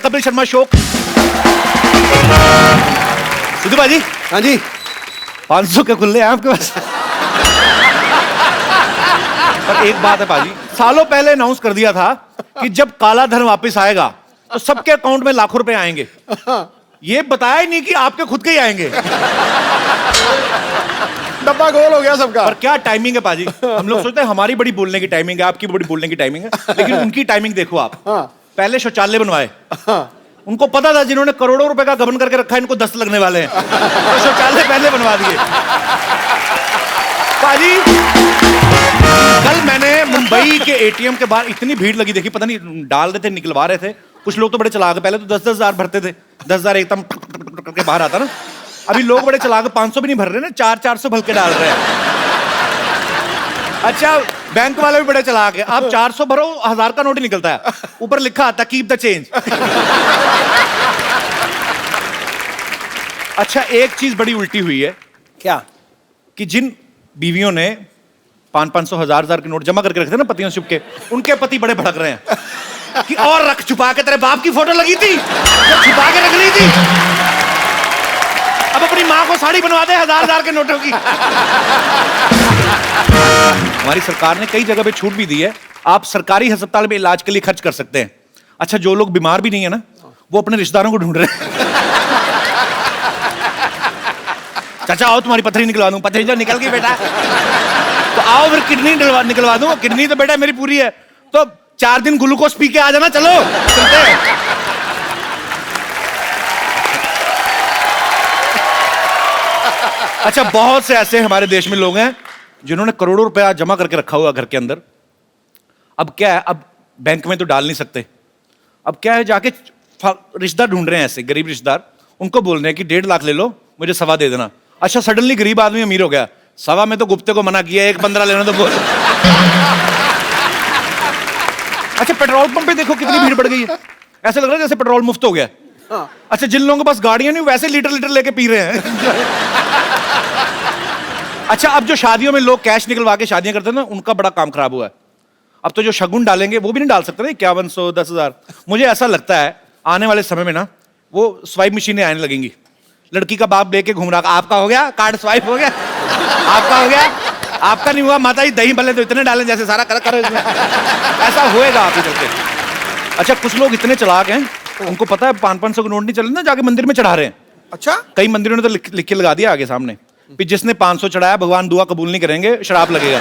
Kapil Sharma show. Sidhu भाजी। हाँ जी। 500 के खुले हैं आपके पास? पर एक बात है पाजी, सालों पहले अनाउंस कर दिया था कि जब काला धन वापस आएगा तो सबके अकाउंट में लाखों रुपए आएंगे। ये बताया ही नहीं कि आपके खुद के ही आएंगे। डब्बा गोल हो गया सबका। पर क्या टाइमिंग है पाजी। हम लोग सोचते हैं हमारी बड़ी बोलने की टाइमिंग है, आपकी बड़ी बोलने की टाइमिंग है, लेकिन उनकी टाइमिंग देखो आप। पहले शौचालय बनवाए, उनको पता था जिन्होंने करोड़ों रुपए का गबन करके रखा है इनको 10 लगने वाले हैं, तो शौचालय पहले बनवा दिए। पाजी कल मैंने मुंबई के एटीएम के बाहर इतनी भीड़ लगी देखी, पता नहीं डाल रहे थे निकलवा रहे थे, कुछ लोग तो बड़े चलाक, पहले तो 10-10 हजार भरते थे, 10,000 एकदम करके बाहर आता ना। अभी लोग बड़े चलाक 500 भी नहीं भर रहे ना, 400 भर के डाल रहे हैं। अच्छा बैंक वाले भी बड़े चलाक है, आप 400 भरो 1000 का नोट ही निकलता है, ऊपर लिखा आता कीप द चेंज। अच्छा एक चीज बड़ी उल्टी हुई है। क्या? कि जिन बीवियों ने 500 1000 के नोट जमा करके रखे थे ना पतियों से छुप के, उनके पति बड़े भड़क रहे हैं कि और रख, छुपा के, तेरे बाप की फोटो लगी थी जो छुपा के रख ली थी, अब अपनी माँ को साड़ी बनवा दे 1000 के नोटों की। हमारी सरकार ने कई जगह पे छूट भी दी है, आप सरकारी अस्पताल में इलाज के लिए खर्च कर सकते हैं। अच्छा जो लोग बीमार भी नहीं है ना, वो अपने रिश्तेदारों को ढूंढ रहे हैं। चाचा आओ तुम्हारी पथरी निकलवा दूं, पथरी जो निकल गई बेटा तो आओ फिर किडनी निकलवा दूं, किडनी तो बेटा मेरी पूरी है, तो 4 दिन ग्लूकोज पी के आ जाना, चलो चलते हैं। अच्छा बहुत से ऐसे हमारे देश में लोग हैं जिन्होंने करोड़ों रुपया जमा करके रखा हुआ घर के अंदर। अब क्या है, अब बैंक में तो डाल नहीं सकते, अब क्या है जाके रिश्तेदार ढूंढ रहे हैं, ऐसे गरीब रिश्तेदार, उनको बोल रहे हैं कि 1.5 लाख ले लो, मुझे 1.25 दे देना। अच्छा सडनली गरीब आदमी अमीर हो गया, 1.25 में तो गुप्ते को मना किया, 1.15 लेना तो बोल। अच्छा पेट्रोल पंप पे देखो कितनी भीड़ बढ़ गई है, ऐसे लग रहा है जैसे पेट्रोल मुफ्त हो गया। अच्छा जिन लोगों के पास गाड़ियां नहीं वैसे लीटर लेके पी रहे हैं। अच्छा अब जो शादियों में लोग कैश निकलवा के शादियां करते हैं ना, उनका बड़ा काम खराब हुआ है। अब तो जो शगुन डालेंगे वो भी नहीं डाल सकते ना, 5100 10,000। मुझे ऐसा लगता है आने वाले समय में ना वो स्वाइप मशीनें आने लगेंगी, लड़की का बाप लेके घूम रहा, आपका हो गया कार्ड स्वाइप हो गया, आपका हो गया, आपका नहीं हुआ माता जी दही भले तो इतने डालें जैसे सारा करो इसमें। ऐसा होएगा आप चल के। अच्छा कुछ लोग इतने चलाक हैं, उनको पता है 500 के नोट नहीं चले ना, जाके मंदिर में चढ़ा रहे हैं। अच्छा कई मंदिरों ने तो लिख के लगा दिया आगे सामने, जिसने 500 चढ़ाया भगवान दुआ कबूल नहीं करेंगे, शराब लगेगा।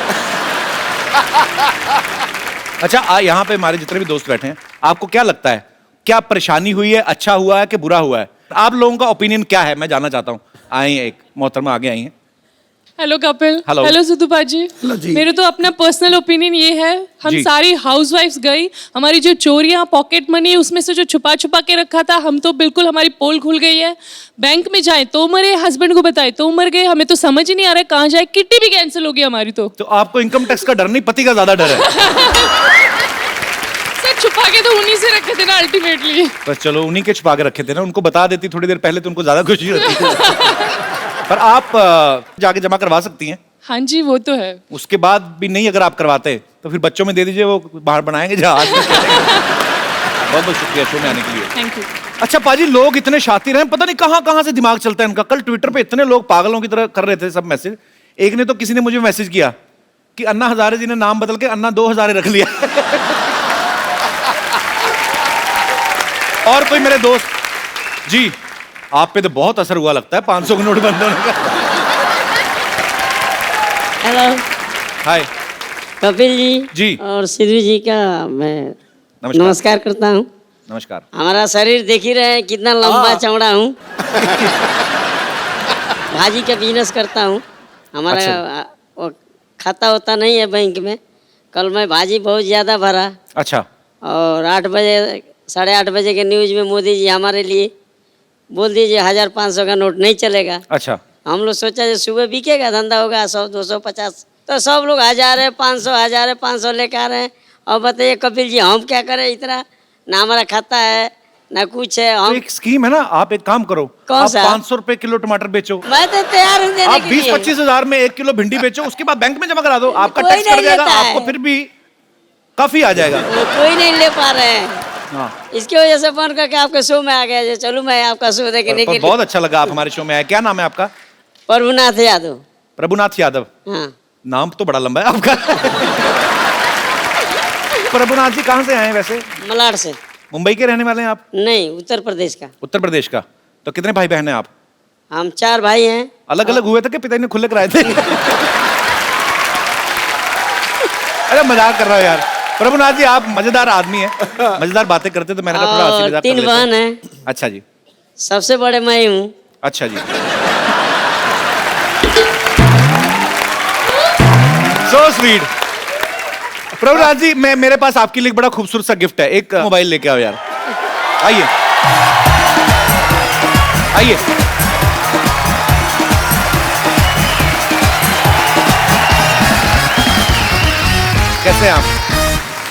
अच्छा यहाँ पे हमारे जितने भी दोस्त बैठे हैं, आपको क्या लगता है क्या परेशानी हुई है, अच्छा हुआ है कि बुरा हुआ है? आप लोगों का ओपिनियन क्या है, मैं जानना चाहता हूँ। आए हैं एक मोहतरमा आगे आई हैं। Hello Kapil. Hello. Hello Sidhu paaji. मेरे तो अपना पर्सनल ओपिनियन ये है, हम सारी हाउसवाइफ्स गई, हमारी जो चोरियां पॉकेट मनी उसमें से जो छुपा के रखा था, हम तो बिल्कुल हमारी पोल खुल गई है। बैंक में जाए तो मरे, हस्बैंड को बताए तो मर गए, हमें तो समझ ही नहीं आ रहा है कहाँ जाए, किट्टी भी कैंसिल हो गई हमारी। तो आपको इनकम टैक्स का डर नहीं, पति का ज्यादा डर है। छुपा के तो उन्हीं से रखे थे ना अल्टीमेटली। बस चलो उन्हीं के छुपा के रखे थे ना, उनको बता देती थोड़ी देर पहले तो उनको ज्यादा खुशी होती। पर आप जाके जमा करवा सकती हैं। हाँ जी वो तो है। उसके बाद भी नहीं अगर आप करवाते तो फिर बच्चों में दे दीजिए, वो बाहर बनाएंगे जहाज। बहुत बहुत शुक्रिया शो में आने के लिए। Thank you. अच्छा पाजी लोग इतने शातिर हैं, पता नहीं कहाँ से दिमाग चलता है इनका। कल ट्विटर पे इतने लोग पागलों की तरह कर रहे थे सब मैसेज। एक ने तो किसी ने मुझे मैसेज किया कि अन्ना हजारे जी ने नाम बदल के अन्ना 2 हजारे रख लिया। और कोई मेरे दोस्त जी आप पे तो बहुत असर हुआ लगता है 500 के नोट बंद होने का। हेलो हाय कपिल जी और सिद्धू जी का मैं नमस्कार करता हूँ। नमस्कार। हमारा शरीर देख ही रहे हैं कितना लंबा चौड़ा हूँ। भाजी का बिजनेस करता हूँ। हमारा वो खाता होता नहीं है बैंक में। कल मैं भाजी बहुत ज़्यादा भरा। अच्छा। और 8 बजे 8:30 बजे के न्यूज़ में मोदी जी हमारे लिए बोल दीजिए 1500 का नोट नहीं चलेगा। अच्छा। हम लोग सोचा जो सुबह बिकेगा, धंधा होगा 100 200 50, तो सब लोग 1000 500 लेकर आ रहे हैं। और बताइए कपिल जी हम क्या करें, इतना ना हमारा खाता है ना कुछ है। हम तो एक स्कीम है ना, आप एक काम करो, कौन सा? 500 रुपए किलो टमाटर बेचो। मैं तो तैयार हूँ देने आप के लिए। 20-25 हजार में 1 किलो भिंडी बेचो, उसके बाद बैंक में जमा करा दो, आपका कोई टैक्स कट नहीं जाएगा, लेता है। आपको फिर भी काफी आ जाएगा। कोई नहीं ले पा रहे हैं। हाँ। इसकी वजह से फोन करके आपके शो में आ गया जो चलो मैं आपका शो देखने के लिए। बहुत अच्छा लगा आप हमारे शो में आए। क्या नाम है आपका? प्रभुनाथ यादव। प्रभुनाथ यादव। हाँ। नाम तो बड़ा लंबा है आपका। प्रभुनाथ जी कहाँ से आए हैं वैसे? मलाड से। मुंबई के रहने वाले हैं आप? नहीं, उत्तर प्रदेश का। उत्तर प्रदेश का। तो कितने भाई बहन हैं आप? हम 4 भाई हैं। अलग अलग हुए थे कि पिताजी ने खुले कराए थे? अरे मजाक कर रहा हूँ यार। प्रभुनाथ जी आप मजेदार आदमी हैं, मजेदार बातें करते तो मैंने कहा थोड़ा हंसी और मजाक कर 3 लेते बहन हैं। हैं। अच्छा जी। सबसे बड़े मैं ही हूँ। अच्छा जी। So sweet. प्रभुनाथ जी मेरे पास आपके लिए एक बड़ा खूबसूरत सा गिफ्ट है। एक मोबाइल लेके आओ यार। आइए आइए। कैसे हैं आप?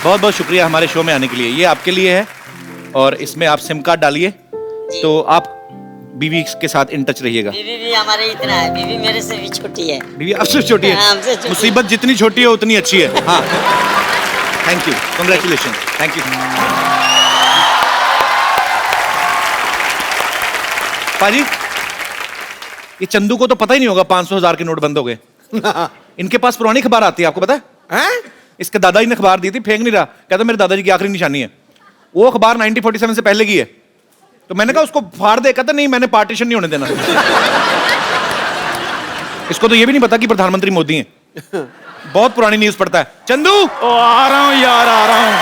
बहुत बहुत शुक्रिया हमारे शो में आने के लिए। ये आपके लिए है और इसमें आप सिम कार्ड डालिए तो आप बीवी के साथ इन टच रहिएगा। बीवी भी हमारे इतना है, बीवी मेरे से भी छोटी है। बीवी आपसे छोटी हाँ, है? हमसे छोटी। मुसीबत जितनी छोटी है उतनी अच्छी है। हाँ, thank you, congratulation, thank you. पाजी, ये चंदू को तो पता ही नहीं होगा 500,000 के नोट बंद हो गए। इनके पास पुरानी खबर आती है, आपको पता है? इसके दादाजी ने खबर दी थी, फेंक नहीं रहा, कहता मेरे दादाजी की आखिरी निशानी है। वो अखबार 1947 से पहले की है। तो मैंने कहा उसको फाड़ दे, कहता नहीं मैंने पार्टीशन नहीं होने देना। इसको तो ये भी नहीं पता कि प्रधानमंत्री मोदी हैं। बहुत पुरानी न्यूज पढ़ता है। चंदू आ रहा हूँ यार, आ रहा हूँ।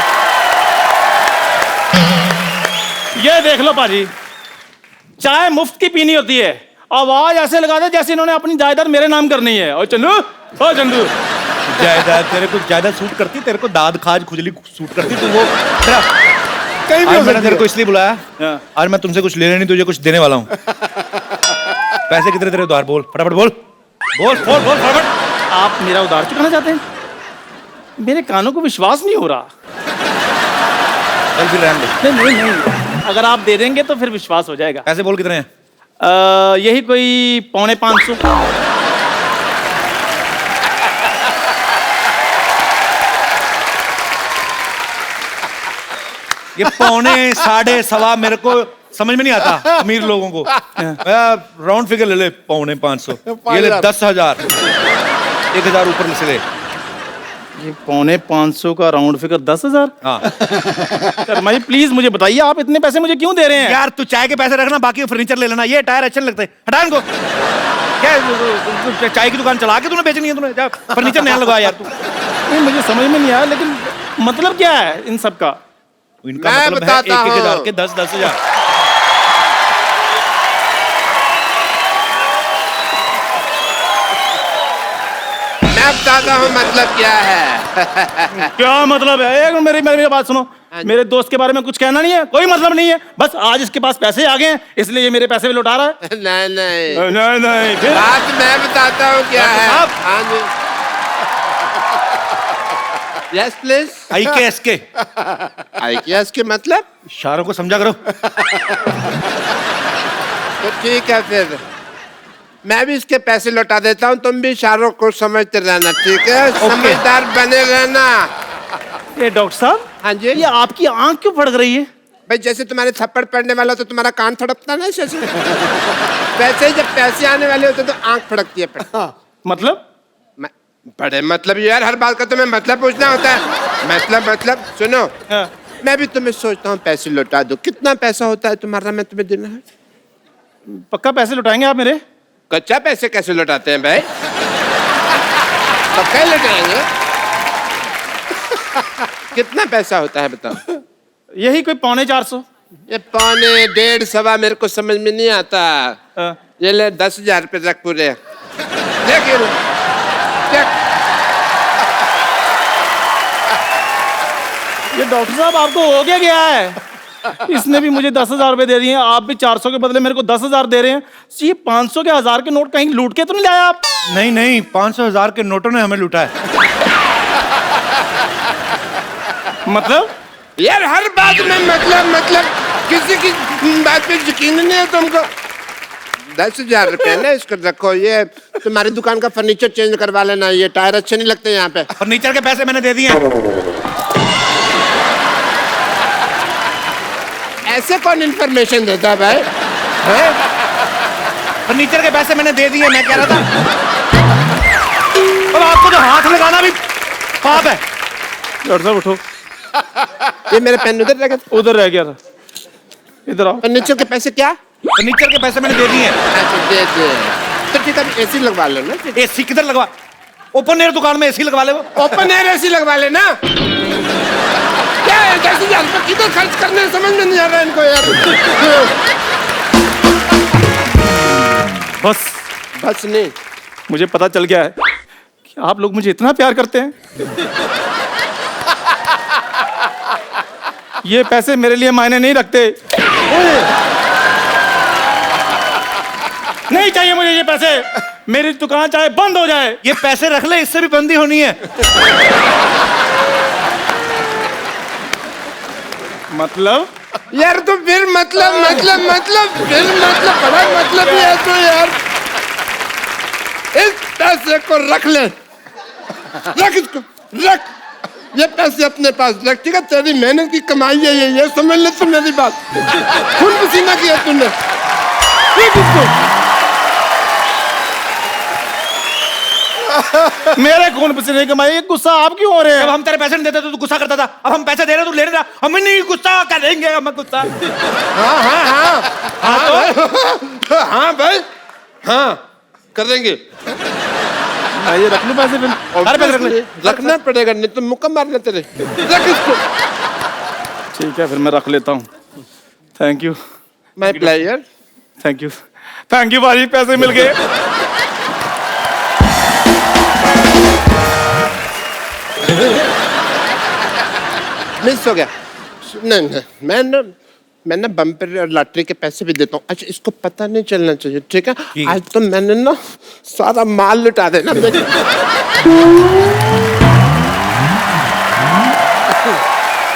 ये देख लो पाजी, चाय मुफ्त की पीनी होती है, आवाज ऐसे लगा दे जैसे इन्होंने अपनी जायदाद मेरे नाम करनी है। और चंदू, ओ चंदू, जायदाद तेरे को जायदाद सूट करती, तेरे को दाद खाज खुजली सूट करती, तो वो कहीं भी आज हो मैंने सकती तेरे है। को इसलिए बुलाया, आज मैं तुमसे कुछ लेने नहीं, तुझे कुछ देने वाला हूँ। पैसे कितने तेरे उधार? बोल फटाफट, बोल बोल बोल बोल फटाफट। आप मेरा उधार चुकाना चाहते हैं? मेरे कानों को विश्वास नहीं हो रहा। चल फिर रहने दे। नहीं नहीं नहीं, अगर आप दे देंगे तो फिर विश्वास हो जाएगा। पैसे बोल कितने हैं? यही कोई 550। ये 5.25 7.25 मेरे को समझ में नहीं आता अमीर लोगों को। राउंड फिगर ले ले, 550। ये ले 10,000, 1,000 ऊपर से ले। ये 550 का राउंड फिगर 10,000। हाँ शर्मा जी प्लीज मुझे बताइए, आप इतने पैसे मुझे क्यों दे रहे हैं? यार तू चाय के पैसे रखना, बाकी फर्नीचर ले लेना। ये टायर अच्छे नहीं लगते, हटा इनको। क्या चाय की दुकान चला के तूने बेचनी है? तूने फर्नीचर नया लगा यार तू। नहीं, मुझे समझ में नहीं आया, लेकिन मतलब क्या है इन सब का? इनका मैं मतलब है बताता 1,000 हूँ। के 10,000। मैं बताता हूँ मतलब क्या है। क्या मतलब है? एक मिनट, मेरी मेरी बात सुनो। मेरे दोस्त के बारे में कुछ कहना नहीं है, कोई मतलब नहीं है। बस आज इसके पास पैसे आ गए हैं, इसलिए ये मेरे पैसे भी लौटा रहा है। नहीं नहीं, नहीं नहीं, फिर बात मैं बताता हूँ क्या है। साहब। हाँ जी, यस प्लीज। IKSK IKS के मतलब? इशारों को समझा करो। तो ठीक है, फिर मैं भी इसके पैसे लौटा देता हूँ, तुम भी इशारों को समझते रहना, ठीक है? समझदार बने रहना। ये डॉक्टर साहब, हाँ जी। ये आपकी आंख क्यों फड़क रही है? भाई जैसे तुम्हारे थप्पड़ पड़ने वाला हो तो तुम्हारा कान फड़कता ना, ऐसे वैसे ही जब पैसे आने वाले होते तो आंख फड़कती है। मतलब बड़े मतलब यार, हर बात का तुम्हें मतलब पूछना होता है। मतलब सुनो, हाँ। मैं भी तुम्हें सोचता हूँ पैसे लौटा दो। कितना पैसा होता है तुम्हारा, मैं तुम्हें देना है? पक्का पैसे लौटाएंगे आप मेरे? कच्चा पैसे कैसे लौटाते हैं भाई? पक्का ही लौटाएंगे। कितना पैसा होता है बताओ? यही कोई 450। ये 1.25 1.25 मेरे को समझ में नहीं आता। हाँ। ये ले 10,000 रुपये रख पूरे। देख ये लो, देख। ये डॉक्टर साहब आपको हो गया है? इसने भी मुझे 10,000 रुपए दे दिए हैं, आप भी 400 के बदले मेरे को 10,000 दे रहे हैं। ये 500 के 1,000 के नोट कहीं लूट के तो नहीं लाए आप? नहीं नहीं, 500,000 के नोटों ने हमें लूटा है। मतलब यार हर बात में मतलब किसी की बात पे यकीन नहीं है तुमको। 10,000 रुपये ना, इसको रखो। ये तुम्हारी दुकान का फर्नीचर चेंज करवा लेना, ये टायर अच्छे नहीं लगते यहाँ पे। फर्नीचर के पैसे मैंने दे दिए हैं। ऐसे कौन इंफॉर्मेशन देता है भाई? हैं? फर्नीचर के पैसे मैंने दे दिए, मैं कह रहा था। अब आपको तो हाथ लगाना भी पाप है। डॉक्टर साहब उठो, ये मेरे पेन उधर रह गए। उधर रह गया था, इधर आओ। फर्नीचर के पैसे क्या? फर्नीचर के पैसे मैंने दे दिए। अच्छा दे दे, तो ठीक है एसी लगवा लो ना। एसी किधर लगवा? ओपन एयर दुकान में एसी लगवा ले वो। ओपन एयर एसी लगवा लेना। क्या है 10,000 रुपये किधर खर्च करने, समझ में नहीं आ रहा है इनको यार। बस बस नहीं, मुझे पता चल गया है कि आप लोग मुझे इतना प्यार करते हैं। ये पैसे मेरे लिए मायने नहीं रखते। नहीं चाहिए मुझे ये पैसे, मेरी दुकान चाहे बंद हो जाए। ये पैसे रख ले, इससे भी बंदी होनी है। मतलब यार तो फिर मतलब बड़ा मतलब ही है तो यार। इस पैसे को रख ले, रख इसको, रख ये पैसे अपने पास रख, ठीक है? तेरी मेहनत की कमाई है ये समझ ले तू मेरी बात। खून पसीना किया तूने, रख इसको। मेरे खून पसीने कमाई, गुस्सा आप क्यों हो रहे जब हैं? हम तेरे पैसे नहीं देते तो तू गुस्सा करता था, अब हम पैसे दे रहे तू ले रहा, हम नहीं गुस्सा करेंगे, हम गुस्सा। हाँ भाई, हाँ करेंगे। ये रख लूं पैसे फिर? सारे पैसे रख ले। रखना पड़ेगा, नहीं तो मुक्का मारना तेरे। रख इसको। ठीक है फिर मैं रख लेता हूँ। Thank you, my player. Thank you, thank you भाई, पैसे मिल गए। मिस हो गया। नहीं मैं ना बम्पर और लॉटरी के पैसे भी देता हूँ। अच्छा इसको पता नहीं चलना चाहिए, ठीक है? आज तो मैंने ना सारा माल लुटा देना।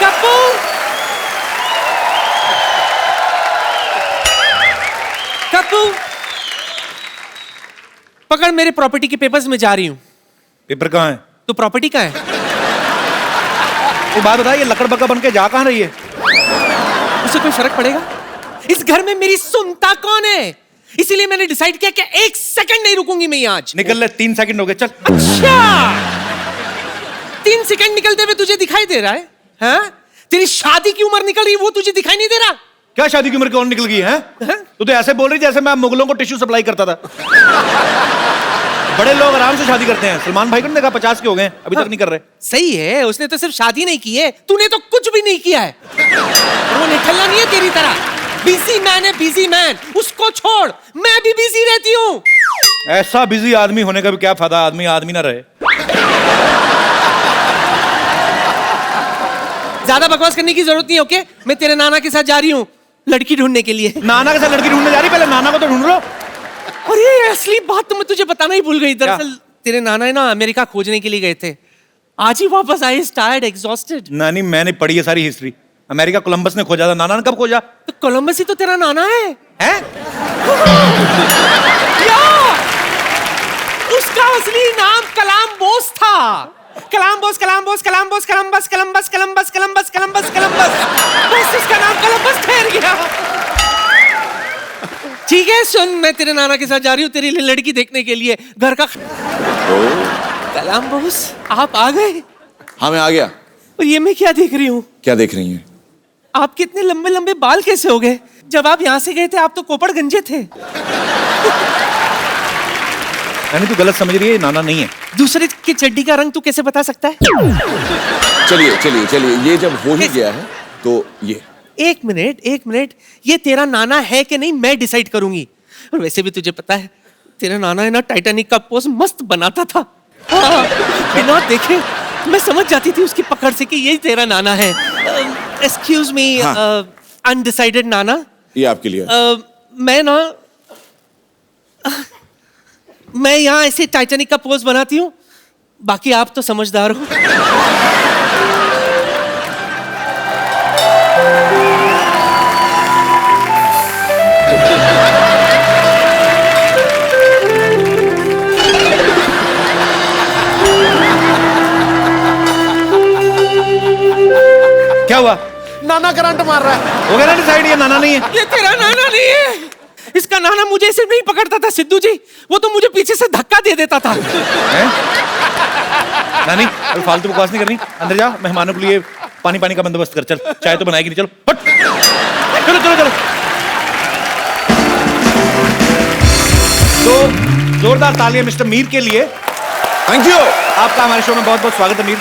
कप्पू, कप्पू, पकड़ मेरे प्रॉपर्टी के पेपर्स में जा रही हूँ। पेपर कहाँ है? तो प्रॉपर्टी कहाँ है? एक बात बता, ये लकड़ बग्गा बन के जा कहाँ रही है? उसे कोई फर्क पड़ेगा? इस घर में मेरी सुनता कौन है? इसीलिए मैंने डिसाइड किया कि 1 सेकंड नहीं रुकूंगी मैं यहाँ आज। निकल ले, 3 सेकंड हो गए, चल। अच्छा, 3 सेकंड निकलते हुए तुझे दिखाई दे रहा है? हाँ? तेरी शादी की उम्र निकल रही है, वो तुझे दिखाई नहीं दे रहा? क्या शादी की उम्र कौन निकल गई है? तू तो ऐसे बोल रही जैसे मैं मुगलों को टिश्यू सप्लाई करता था। बड़े लोग आराम से शादी करते हैं। सलमान भाई को नहीं देखा, 50 के हो गए, अभी तक नहीं कर रहे। सही है, उसने तो सिर्फ शादी नहीं की है, तूने तो कुछ भी नहीं किया है। वो निकलना नहीं है तेरी तरह। बिजी मैन है, बिजी मैन, उसको छोड़, मैं भी बिजी रहती हूँ। ऐसा बिजी आदमी होने का भी क्या फायदा, आदमी ना रहे। ज्यादा बकवास करने की जरूरत नहीं, ओके? मैं तेरे नाना के साथ जा रही हूँ लड़की ढूंढने के लिए। नाना के साथ लड़की ढूंढने जा रही? पहले नाना को तो ढूंढ लो। और ये असली बात तो मैं तुझे बताना ही भूल गई। दरअसल तेरे नाना है ना अमेरिका खोजने के लिए गए थे, आज ही वापस आए, टायर्ड, एग्जॉस्टेड। नानी मैंने पढ़ी है सारी हिस्ट्री। अमेरिका कोलंबस ने खोजा था, नाना ने कब खोजा? तो कोलंबस ही तो तेरा नाना है। हैं? क्या? उसका असली नाम कलाम्बोस था। Columbus, Columbus, Columbus, Columbus, Columbus, Columbus, Columbus, Columbus, Columbus. बस उसका नाम कलम्बस ठहर गया। ठीक है सुन, मैं तेरे नाना के साथ जा रही हूँ तेरी लड़की देखने के लिए। घर का कलाम्बोस, आप आ गए? हाँ मैं आ गया। और ये मैं क्या देख रही हूँ? क्या देख रही हैं? आपके इतने लंबे लंबे बाल कैसे हो गए? जब आप यहाँ से गए थे आप तो कोपड़ गंजे थे। यानी तू गलत समझ रही है, ये नाना नहीं है। दूसरे की चड्डी का रंग तू कैसे बता सकता है? चलिए चलिए चलिए, ये जब हो ही गया है तो ये। एक मिनट, ये तेरा नाना है कि नहीं मैं डिसाइड करूंगी। और वैसे भी तुझे पता है तेरा नाना है ना टाइटैनिक का पोज मस्त बनाता था। हाँ, बिना देखे मैं समझ जाती थी उसकी पकड़ से कि यही तेरा नाना है। एक्सक्यूज मी, अनडिसाइडेड नाना। ये आपके लिए। मैं यहाँ ऐसे टाइटैनिक का पोज बनाती हूँ, बाकी आप तो समझदार हो। क्या हुआ? नाना करंट मार रहा है। हो गया ना डिसाइड, ये नाना नहीं है। ये तेरा नाना नहीं है। इसका नाना मुझे सिर्फ नहीं पकड़ता था सिद्धू जी, वो तो मुझे पीछे से धक्का दे देता था। हैं? नानी अभी फालतू बकवास नहीं करनी, अंदर जा, मेहमानों के लिए पानी पानी का बंदोबस्त कर। चल, चाय तो बनाएगी नहीं, चलो हट। चलो चलो चलो। तो जोरदार तालियां मिस्टर मीर के लिए। Thank you. आपका हमारे शो में बहुत बहुत स्वागत है मीर।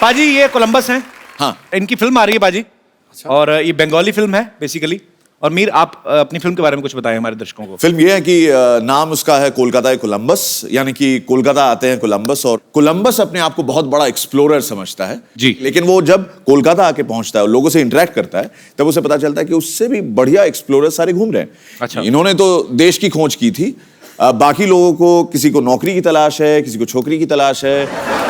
पाजी ये कोलंबस हैं, हाँ, इनकी फिल्म आ रही है पाजी, और ये बंगाली फिल्म है बेसिकली। और मीर आप अपनी फिल्म के बारे में कुछ बताएं हमारे दर्शकों को। फिल्म ये है कि नाम उसका है कोलकाता कोलंबस, यानी कि कोलकाता आते हैं कोलंबस, और कोलंबस अपने आप को बहुत बड़ा एक्सप्लोरर समझता है जी। लेकिन वो जब कोलकाता आके पहुंचता है और लोगों से इंटरेक्ट करता है, तब उसे पता चलता है कि उससे भी बढ़िया एक्सप्लोरर सारे घूम रहे हैं। अच्छा। इन्होंने तो देश की खोज की थी, बाकी लोगों को, किसी को नौकरी की तलाश है, किसी को छोकरी की तलाश है,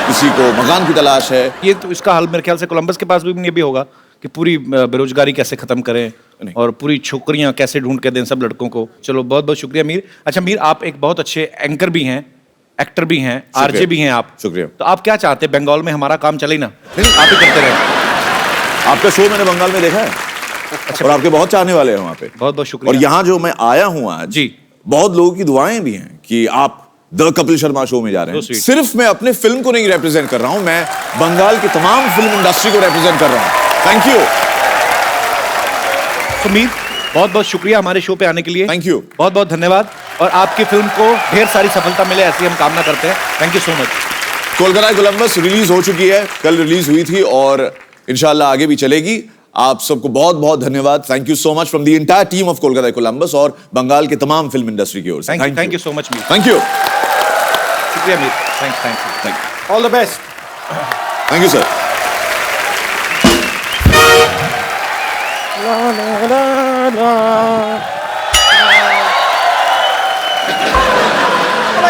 किसी को मकान की तलाश है। ये तो इसका हल मेरे ख्याल से कोलंबस के पास भी ये भी होगा कि पूरी बेरोजगारी कैसे खत्म करें और पूरी छोकरियां कैसे ढूंढ के दें सब लड़कों को। चलो बहुत बहुत शुक्रिया मीर। अच्छा मीर, आप एक बहुत अच्छे एंकर भी हैं, एक्टर भी हैं, आरजे भी हैं आप। शुक्रिया। तो आप क्या चाहते हैं, बंगाल में हमारा काम चले ना, आप ही करते रहे। आपका शो मैंने बंगाल में देखा है। और आपके बहुत चाहने वाले हैं वहां पे। बहुत बहुत शुक्रिया। और यहाँ जो मैं आया हूँ आज जी, बहुत लोगों की दुआएं भी हैं कि आप द कपिल शर्मा शो में जा रहे हैं। So sweet. सिर्फ मैं अपने फिल्म को नहीं रिप्रेजेंट कर रहा हूं, मैं बंगाल की तमाम फिल्म इंडस्ट्री को रिप्रेजेंट कर रहा हूं। Thank you. तो मीर बहुत बहुत शुक्रिया हमारे शो पे आने के लिए। Thank you. बहुत बहुत धन्यवाद, और आपकी फिल्म को ढेर सारी सफलता मिले ऐसी हम कामना करते हैं। Thank you so much. Kolkata Columbus release हो चुकी है, कल रिलीज हुई थी और इंशाल्लाह आगे भी चलेगी। आप सबको बहुत बहुत धन्यवाद। Thank you so much from the entire team of Kolkata Columbus और बंगाल के तमाम फिल्म इंडस्ट्री की ओर से। Thank you so much Mir. Thank you. शुक्रिया Mir. Thank all the best. Thank you sir.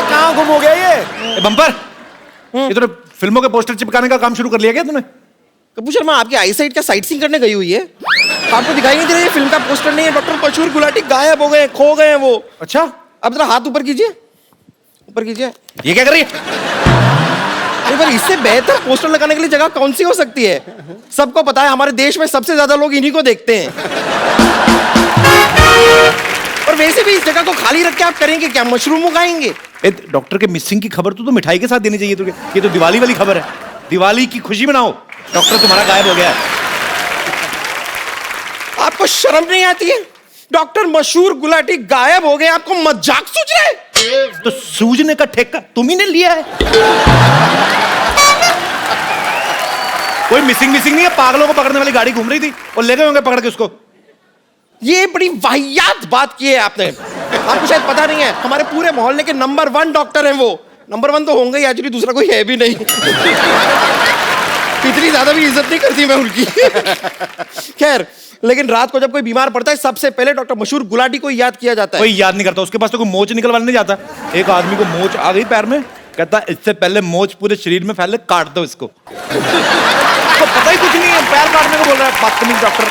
कहाँ गुम हो गया ये? यू। बम्पर, ये तूने फिल्मों के पोस्टर चिपकाने का काम शुरू कर लिया क्या तूने? कपूर शर्मा आपकी आई साइड क्या साइट सीइंग करने गई हुई है? आपको दिखाई नहीं दे रहा ये फिल्म का पोस्टर नहीं है? डॉक्टर मशहूर गुलाटी गायब हो गए, खो गए हैं वो। अच्छा, अब जरा हाथ ऊपर कीजिए, ऊपर कीजिए। ये क्या कर रही है? नहीं पर इससे बेहतर पोस्टर लगाने के लिए जगह कौन सी हो सकती है? सबको पता है हमारे देश में सबसे ज्यादा लोग इन्हीं को देखते हैं। और वैसे भी इस जगह को खाली रख के आप करेंगे क्या? मशरूम उगाएंगे? डॉक्टर के मिसिंग की खबर तो मिठाई के साथ देनी चाहिए तुझे। ये तो दिवाली वाली खबर है, दिवाली की खुशी मनाओ, डॉक्टर तुम्हारा गायब हो गया है। आपको शर्म नहीं आती है? डॉक्टर मशहूर गुलाटी गायब हो गए, आपको मजाक सूझ रहा है? तो सूझने का ठेका तुम ही ने लिया है। कोई मिसिंग नहीं है, पागलों को पकड़ने वाली गाड़ी घूम रही थी और ले गए होंगे पकड़ के उसको। ये बड़ी वाहियात बात की है आपने। आपको शायद पता नहीं है, हमारे पूरे मोहल्ले के नंबर 1 डॉक्टर हैं वो। नंबर 1 तो होंगे ही, एक्चुअली दूसरा कोई है भी नहीं। इतनी ज्यादा भी इज्जत नहीं करती मैं उनकी। खैर, लेकिन रात को जब कोई बीमार पड़ता है सबसे पहले डॉक्टर मशहूर गुलाटी को याद किया जाता है। कोई याद नहीं करता, उसके पास तो कोई मोच निकलवाने नहीं जाता। एक आदमी को मोच आ गई पैर में, कहता इससे पहले मोच पूरे शरीर में फैले, काट दो इसको। तो पता ही कुछ नहीं है, पैर काटने को बोल रहा है बदतमीज डॉक्टर।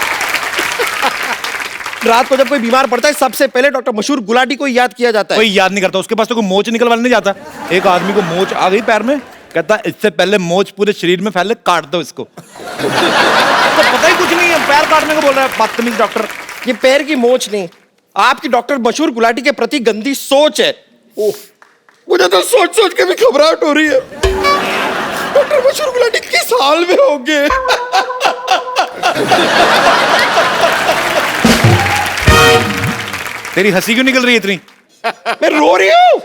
रात को जब कोई बीमार पड़ता है सबसे पहले डॉक्टर मशहूर गुलाटी को याद किया जाता है। कोई याद नहीं करता, उसके पास तो कोई मोच निकलवाने नहीं जाता। एक आदमी को मोच आ गई पैर में, कहता इससे पहले मोच पूरे शरीर में फैले, काट दो इसको। तो पता ही कुछ नहीं है, पैर काटने को बोल रहा है बदतमीज डॉक्टर। ये पैर की मोच नहीं, आपकी डॉक्टर मशहूर गुलाटी के प्रति गंदी सोच है। ओह, मुझे तो सोच सोच के भी घबराहट हो रही है। डॉक्टर मशहूर गुलाटी किस हाल में होंगे? तेरी हंसी क्यों निकल रही है इतनी? मैं रो रही हूँ।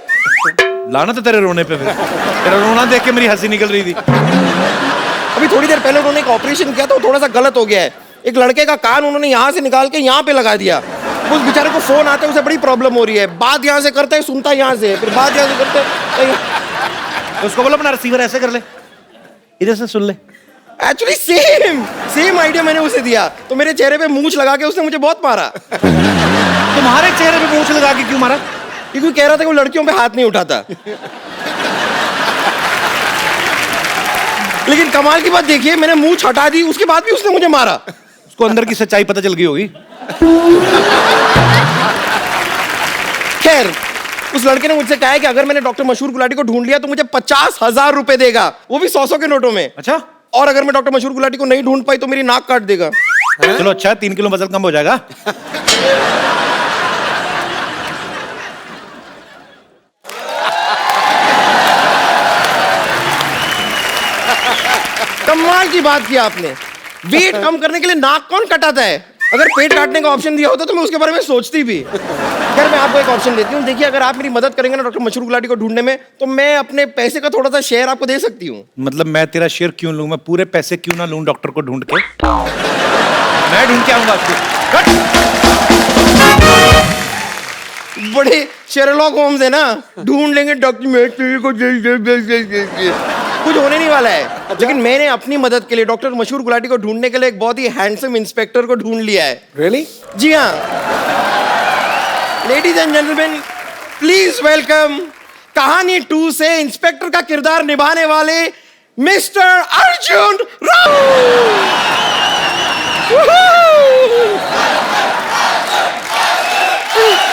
लाना तो तेरे रोने पे, फिर तेरा रोना देख के मेरी हंसी निकल रही थी। अभी थोड़ी देर पहले उन्होंने एक ऑपरेशन किया तो थोड़ा सा गलत हो गया है। एक लड़के का कान उन्होंने यहाँ से निकाल के यहाँ पे लगा दिया। उस बेचारे को फोन आता है, उसे बड़ी प्रॉब्लम हो रही है। बात यहाँ से करता है, सुनता है यहाँ से, फिर बात यहाँ से करता है। तो उसको बोलो अपना रिसीवर ऐसे कर ले, इधर से सुन ले। एक्चुअली सेम आइडिया मैंने उसे दिया, तो मेरे चेहरे पे मूंछ लगा के उसने मुझे बहुत मारा। तुम्हारे चेहरे पे मूंछ लगा के क्यों मारा? क्योंकि कह रहा था कि वो लड़कियों पे हाथ नहीं उठाता। लेकिन कमाल की बात देखिए, मैंने मूंछ हटा दी, उसके बाद भी उसने मुझे मारा। उसको अंदर की सच्चाई पता चल गई होगी। खैर, उस लड़के ने मुझसे कहा है कि अगर मैंने डॉक्टर मशहूर गुलाटी को ढूंढ लिया तो मुझे 50,000 रुपए देगा, वो भी 100 के नोटों में। अच्छा, और अगर मैं डॉक्टर मशहूर गुलाटी को नहीं ढूंढ पाई तो मेरी नाक काट देगा। चलो अच्छा है, 3 किलो वजन कम हो जाएगा। कमाल की बात की आपने। वेट कम करने के लिए नाक कौन कटाता है? अगर पेट काटने का ऑप्शन दिया होता तो मैं उसके बारे में सोचती भी। खैर मैं आपको एक ऑप्शन देती हूँ। देखिए अगर आप मेरी मदद करेंगे ना डॉक्टर मशहूर गुलाटी को ढूंढने में, तो मैं अपने पैसे का थोड़ा सा शेयर आपको दे सकती हूँ। मतलब मैं तेरा शेयर क्यों लूं? मैं पूरे पैसे क्यों ना लूं डॉक्टर को ढूंढ के? मैं ढूंढ के आऊंगा आपको। बड़े शेरलॉक होम्स है ना, ढूंढ लेंगे डॉक्यूमेंट को। कुछ होने नहीं वाला है। लेकिन मैंने अपनी मदद के लिए डॉक्टर मशहूर गुलाटी को ढूंढने के लिए एक बहुत ही हैंडसम इंस्पेक्टर को ढूंढ लिया है। रियली? जी हाँ। Ladies and gentleman, please welcome Kahaani 2 से इंस्पेक्टर का किरदार निभाने वाले mister Arjun Rao.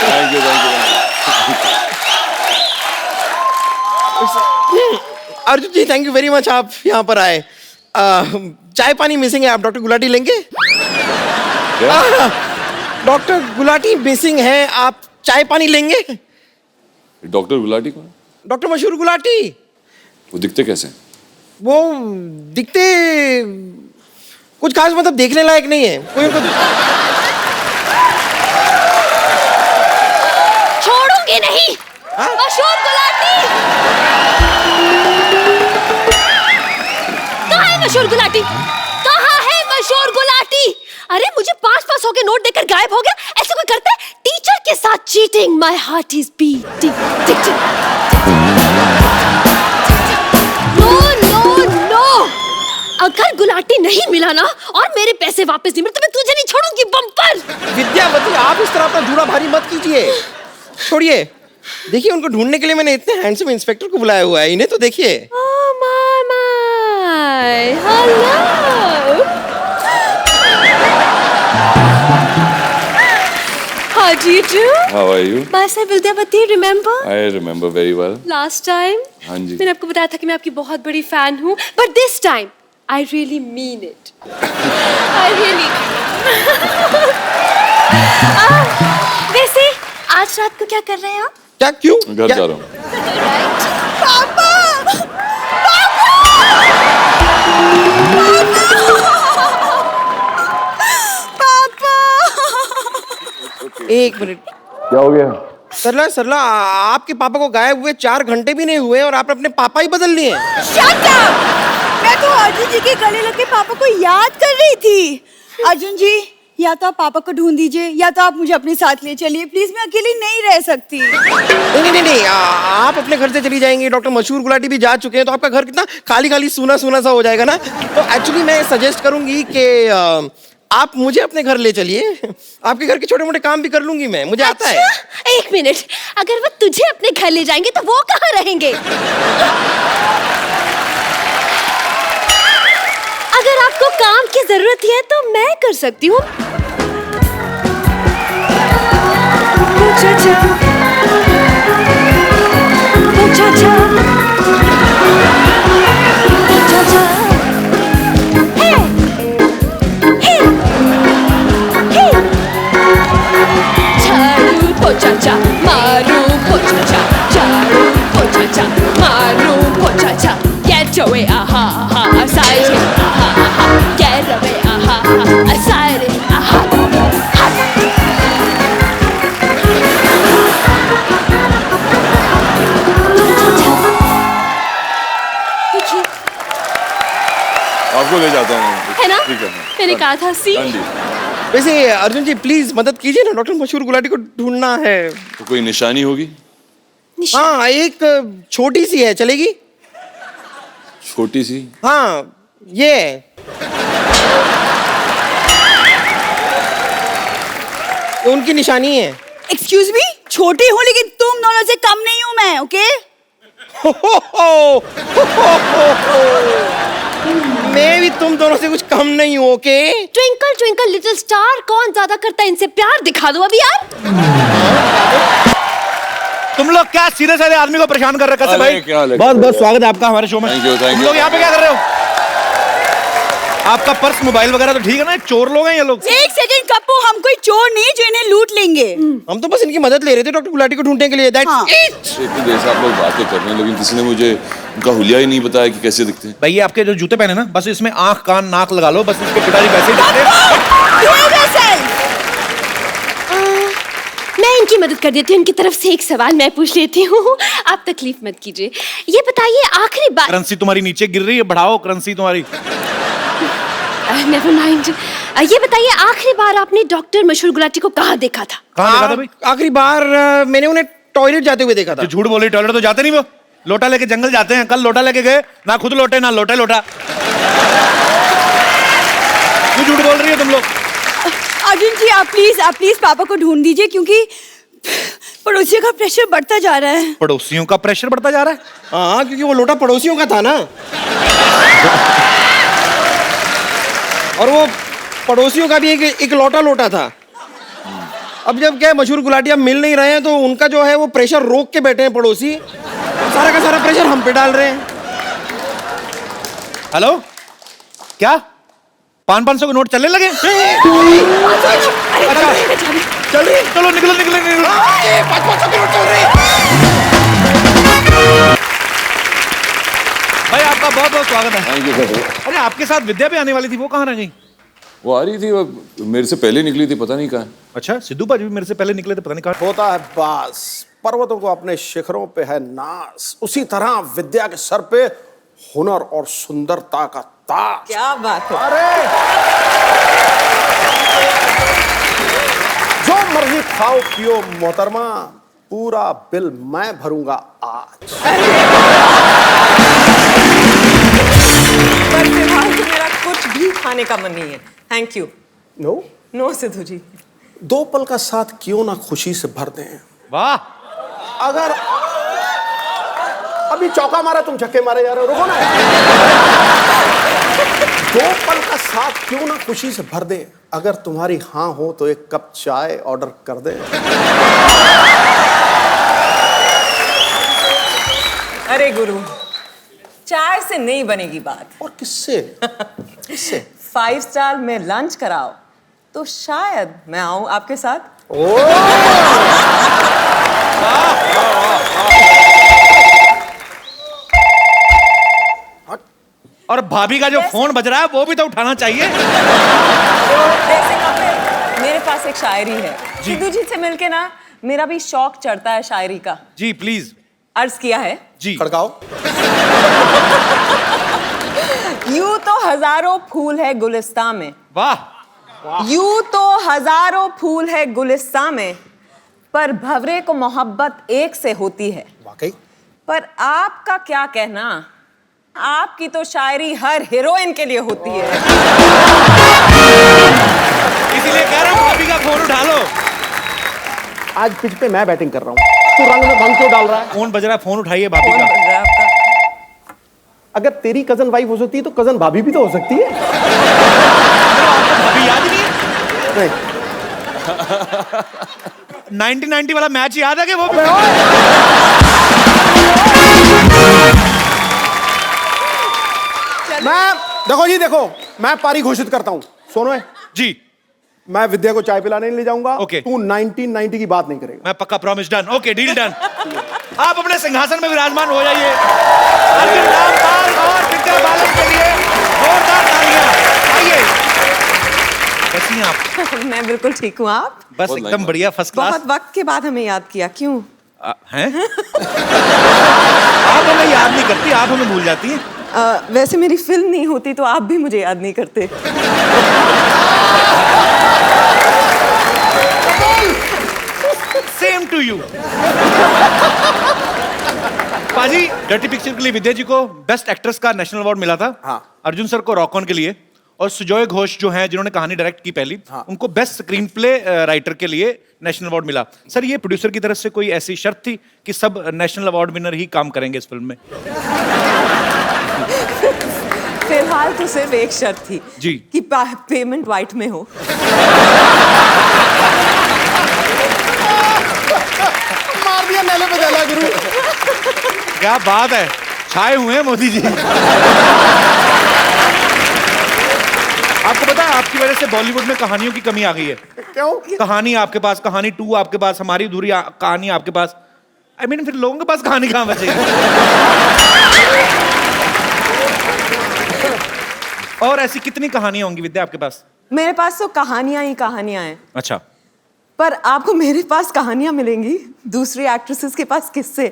Thank you. Arjun ji thank you very much, आप यहाँ पर आए। चाय पानी मिसिंग है, आप डॉक्टर गुलाटी लेंगे? डॉक्टर गुलाटी मिसिंग है, आप चाय पानी लेंगे? डॉक्टर गुलाटी कौन? डॉक्टर मशहूर गुलाटी। वो दिखते कैसे? वो दिखते कुछ खास, मतलब देखने लायक नहीं है कोई उनको। छोड़ूंगी नहीं। हाँ? मशहूर गुलाटी कहाँ है? मशहूर गुलाटी कहाँ है? मशहूर गुलाटी, अरे मुझे 5-5 के नोट देकर गायब हो गया। ऐसे कोई करता है? टीचर के साथ cheating. My heart is beating. No, अगर गुलाटी नहीं मिला ना और मेरे पैसे वापस नहीं मिले तो मैं तुझे नहीं छोड़ूंगी बम्पर। विद्यावती आप इस तरह अपना जूड़ा भारी मत कीजिए, छोड़िए। देखिए उनको ढूंढने के लिए मैंने इतने हैंडसम इंस्पेक्टर को बुलाया हुआ है, इन्हें तो देखिए। Oh my, hello. How do you do? How are you? Myself Vidyavati, remember? I remember very well. Last time? हाँ जी। मैंने आपको बताया था कि मैं आपकी बहुत बड़ी फैन हूँ, but this time I really mean it. I really. वैसे आज रात को क्या कर रहे हैं आप? क्या क्यों? घर क्या? जा रहा हूँ। Right? पापा! एक मिनट। क्या हो गया? सरला सरला आपके पापा को गायब हुए 4 घंटे भी नहीं हुए और आपने अपने पापा ही बदल लिए। Shut up! मैं तो अर्जुन जी के गले लग के पापा को याद कर रही थी। अर्जुन जी या तो आप पापा को ढूंढ दीजिए या तो आप मुझे अपने साथ ले चलिए प्लीज, मैं अकेली नहीं रह सकती। नहीं, आप अपने घर से चली जाएंगी, डॉक्टर मशहूर गुलाटी भी जा चुके हैं, तो आपका घर कितना खाली खाली सूना सूना सा हो जाएगा ना। तो एक्चुअली मैं सजेस्ट करूंगी कि आप मुझे अपने घर ले चलिए, आपके घर के छोटे मोटे काम भी कर लूंगी मैं, मुझे आता है। एक मिनट, अगर वो तुझे अपने घर ले जाएंगे तो वो कहाँ रहेंगे? अगर आपको काम की जरूरत है तो मैं कर सकती हूँ। Pochacha, maru pochacha, charu pochacha, maru pochacha. Get away, aha, aha, side, aha, aha. Get away, aha, aha, side, aha. आपको ले जाता हूँ। है ना? ठीक है। मैंने कहा था सी। हाँ जी। वैसे अर्जुन जी प्लीज मदद कीजिए ना, डॉक्टर मशहूर गुलाटी को ढूंढना है। तो कोई निशानी होगी? हाँ एक छोटी सी है, चलेगी? छोटी सी? हाँ ये उनकी निशानी है। एक्सक्यूज मी, छोटी हूँ लेकिन तुम दोनों से कम नहीं हूँ मैं, ओके? मैं भी तुम दोनों से कुछ कम नहीं हूँ, okay? Twinkle twinkle little star कौन ज्यादा करता है, इनसे प्यार दिखा दो अभी यार। तुम लोग क्या सीधे साधे आदमी को परेशान कर रहे हैं? कैसे भाई? क्या हाल है? बहुत बहुत स्वागत है आपका हमारे शो में। Thank you, thank तुम you. लोग यहाँ पे क्या कर रहे हो? आपका पर्स मोबाइल वगैरह तो ठीक है ना, चोर लोग हैं ये लोग। एक सेकंड कप्पू, हम कोई चोर नहीं जो इन्हें लूट लेंगे। हम तो बस इनकी मदद ले रहे थे डॉक्टर गुलाटी को ढूंढने के लिए। हाँ। इतनी देर से आप लोग बातें कर रहे हैं लेकिन किसी ने मुझे उनका हुलिया ही नहीं बताया कि कैसे दिखते हैं। भाई ये आपके जो जूते पहने ना, बस इसमें आंख कान नाक लगा लो, बस इसके पिताजी वैसे ही दिखते हैं। मैं इनकी मदद कर देती हूँ। इनकी तरफ से एक सवाल मैं पूछ लेती हूँ, आप तकलीफ मत कीजिए। ये बताइए आखिरी बार। करेंसी तुम्हारी नीचे गिर रही है, बढ़ाओ करेंसी तुम्हारी। Never mind. ये बताइए आखिरी बार आपने डॉक्टर मशहूर गुलाटी को कहाँ देखा था? कहाँ देखा था भाई? आखिरी बार मैंने उन्हें टॉयलेट जाते हुए देखा था। जो झूठ बोली, टॉयलेट तो जाते नहीं वो, लोटा लेके जंगल जाते हैं। कल लोटा लेके गए, ना खुद लोटे ना लोटे लोटा। क्यों झूठ बोल रही हो तुम लोग? अर्जुन जी आप प्लीज पापा को ढूंढ दीजिए, क्योंकि पड़ोसियों का प्रेशर बढ़ता जा रहा है। पड़ोसियों का प्रेशर बढ़ता जा रहा है? हाँ, क्योंकि वो लोटा पड़ोसियों का था ना। और वो पड़ोसियों का भी एक लोटा था। अब जब क्या मशहूर गुलाटियां मिल नहीं रहे हैं तो उनका जो है वो प्रेशर रोक के बैठे हैं पड़ोसी। सारा का सारा प्रेशर हम पे डाल रहे हैं। हेलो, क्या 500 के नोट चलने लगे? अच्छा चल रही, चलो निकलो निकलो निकलो। 500 के नोट चल रहे हैं। भाई आपका बहुत बहुत स्वागत है। Thank you sir. अरे आपके साथ विद्या भी आने वाली थी, वो कहाँ रह गई? वो आ रही थी, वो मेरे से पहले निकली थी, पता नहीं कहाँ है। अच्छा, सिद्धू भाजी भी मेरे से पहले निकले थे, पता नहीं कहाँ। होता है बास, पर्वतों को अपने शिखरों पे है नास, उसी तरह विद्या के सर पे हुनर और सुंदरता का ताज। क्या बात है। अरे जो मर्जी खाओ पियो मोहतरमा, पूरा बिल मैं भरूंगा आज। पर फिलहाल तो मेरा कुछ भी खाने का मन नहीं है। Thank you. No no Sidhu ji. 2 पल का साथ क्यों ना खुशी से भर दें। वाह, अगर अभी चौका मारा तुम छक्के मारे जा रहे हो, रुको ना। 2 पल का साथ क्यों ना खुशी से भर दे। अगर तुम्हारी हाँ हो तो 1 कप चाय ऑर्डर कर दे। अरे गुरु, चाय से नहीं बनेगी बात। और किससे? किससे? 5 स्टार में लंच कराओ तो शायद मैं आऊं आपके साथ। और भाभी का जो फोन बज रहा है वो भी तो उठाना चाहिए। वैसे कपिल, मेरे पास एक शायरी है। सिद्धू जी से मिलके ना मेरा भी शौक चढ़ता है शायरी का। जी प्लीज। अर्ज किया है जी। खड़काओ। यूं तो हजारों फूल है गुलिस्तान में। वाह। यूं तो हजारों फूल है गुलिस्तान में, पर भंवरे को मोहब्बत एक से होती है। वाकई। पर आपका क्या कहना, आपकी तो शायरी हर हीरोइन के लिए होती है। इसीलिए कह रहा हूँ भाभी का फोन उठा लो। आज पिच पे मैं बैटिंग कर रहा हूँ, तू रंग में भंग क्यों डाल रहा है? फोन बज रहा है, फोन उठाइए भाभी कौन का। बन रहा है आपका? अगर तेरी कजन वाइफ हो सकती है तो कजन भाभी भी तो हो सकती है। आपको भाभी याद नहीं है? नहीं। 1990 वाला मैच याद है कि वो? मैं देखो जी, देखो मैं पारी घोषित करता हूँ। सोनो जी। मैं विद्या को चाय पिलाने नहीं ले जाऊंगा। ओके। तू 1990 की बात नहीं करेगा। मैं पक्का, promise, done. Okay, deal done. आप अपने सिंहासन में विराजमान हो जाइए। अर्जुन रामपाल और विद्या बालन के लिए जोरदार तालियां। आइए। कैसी हैं आप? मैं बिल्कुल ठीक हूँ। आप? बस एकदम बढ़िया, फर्स्ट क्लास। बहुत वक्त के बाद हमें याद किया, क्यों? हैं? आप हमें याद नहीं करती, आप हमें भूल जाती हैं। वैसे मेरी फिल्म नहीं होती तो आप भी मुझे याद नहीं करते। Same to you. पाजी, डर्टी पिक्चर के लिए विद्या जी को बेस्ट एक्ट्रेस का नेशनल अवार्ड मिला था। हाँ। अर्जुन सर को रॉक ऑन के लिए, और सुजॉय घोष जो हैं जिन्होंने कहानी डायरेक्ट की पहली, हाँ। उनको बेस्ट स्क्रीन प्ले राइटर के लिए नेशनल अवार्ड मिला। सर, ये प्रोड्यूसर की तरफ से कोई ऐसी शर्त थी कि सब नेशनल अवार्ड विनर ही काम करेंगे इस फिल्म में? फिलहाल तो सिर्फ एक शर्त थी जी। कि पेमेंट व्हाइट में हो। मार दिया नेले पे डाला गुरु। क्या बात है, छाए हुए हैं मोदी जी। आपको पता है आपकी वजह से बॉलीवुड में कहानियों की कमी आ गई है। क्यों? कहानी आपके पास, कहानी 2 आपके पास, हमारी अधूरी कहानी आपके पास। I mean, फिर लोगों के पास कहानी कहाँ बचेगी? और ऐसी कितनी कहानियां होंगी विद्या आपके पास? मेरे पास तो कहानियां ही कहानियां हैं, अच्छा, पर आपको मेरे पास कहानियां मिलेंगी दूसरी एक्ट्रेसेस के पास किससे?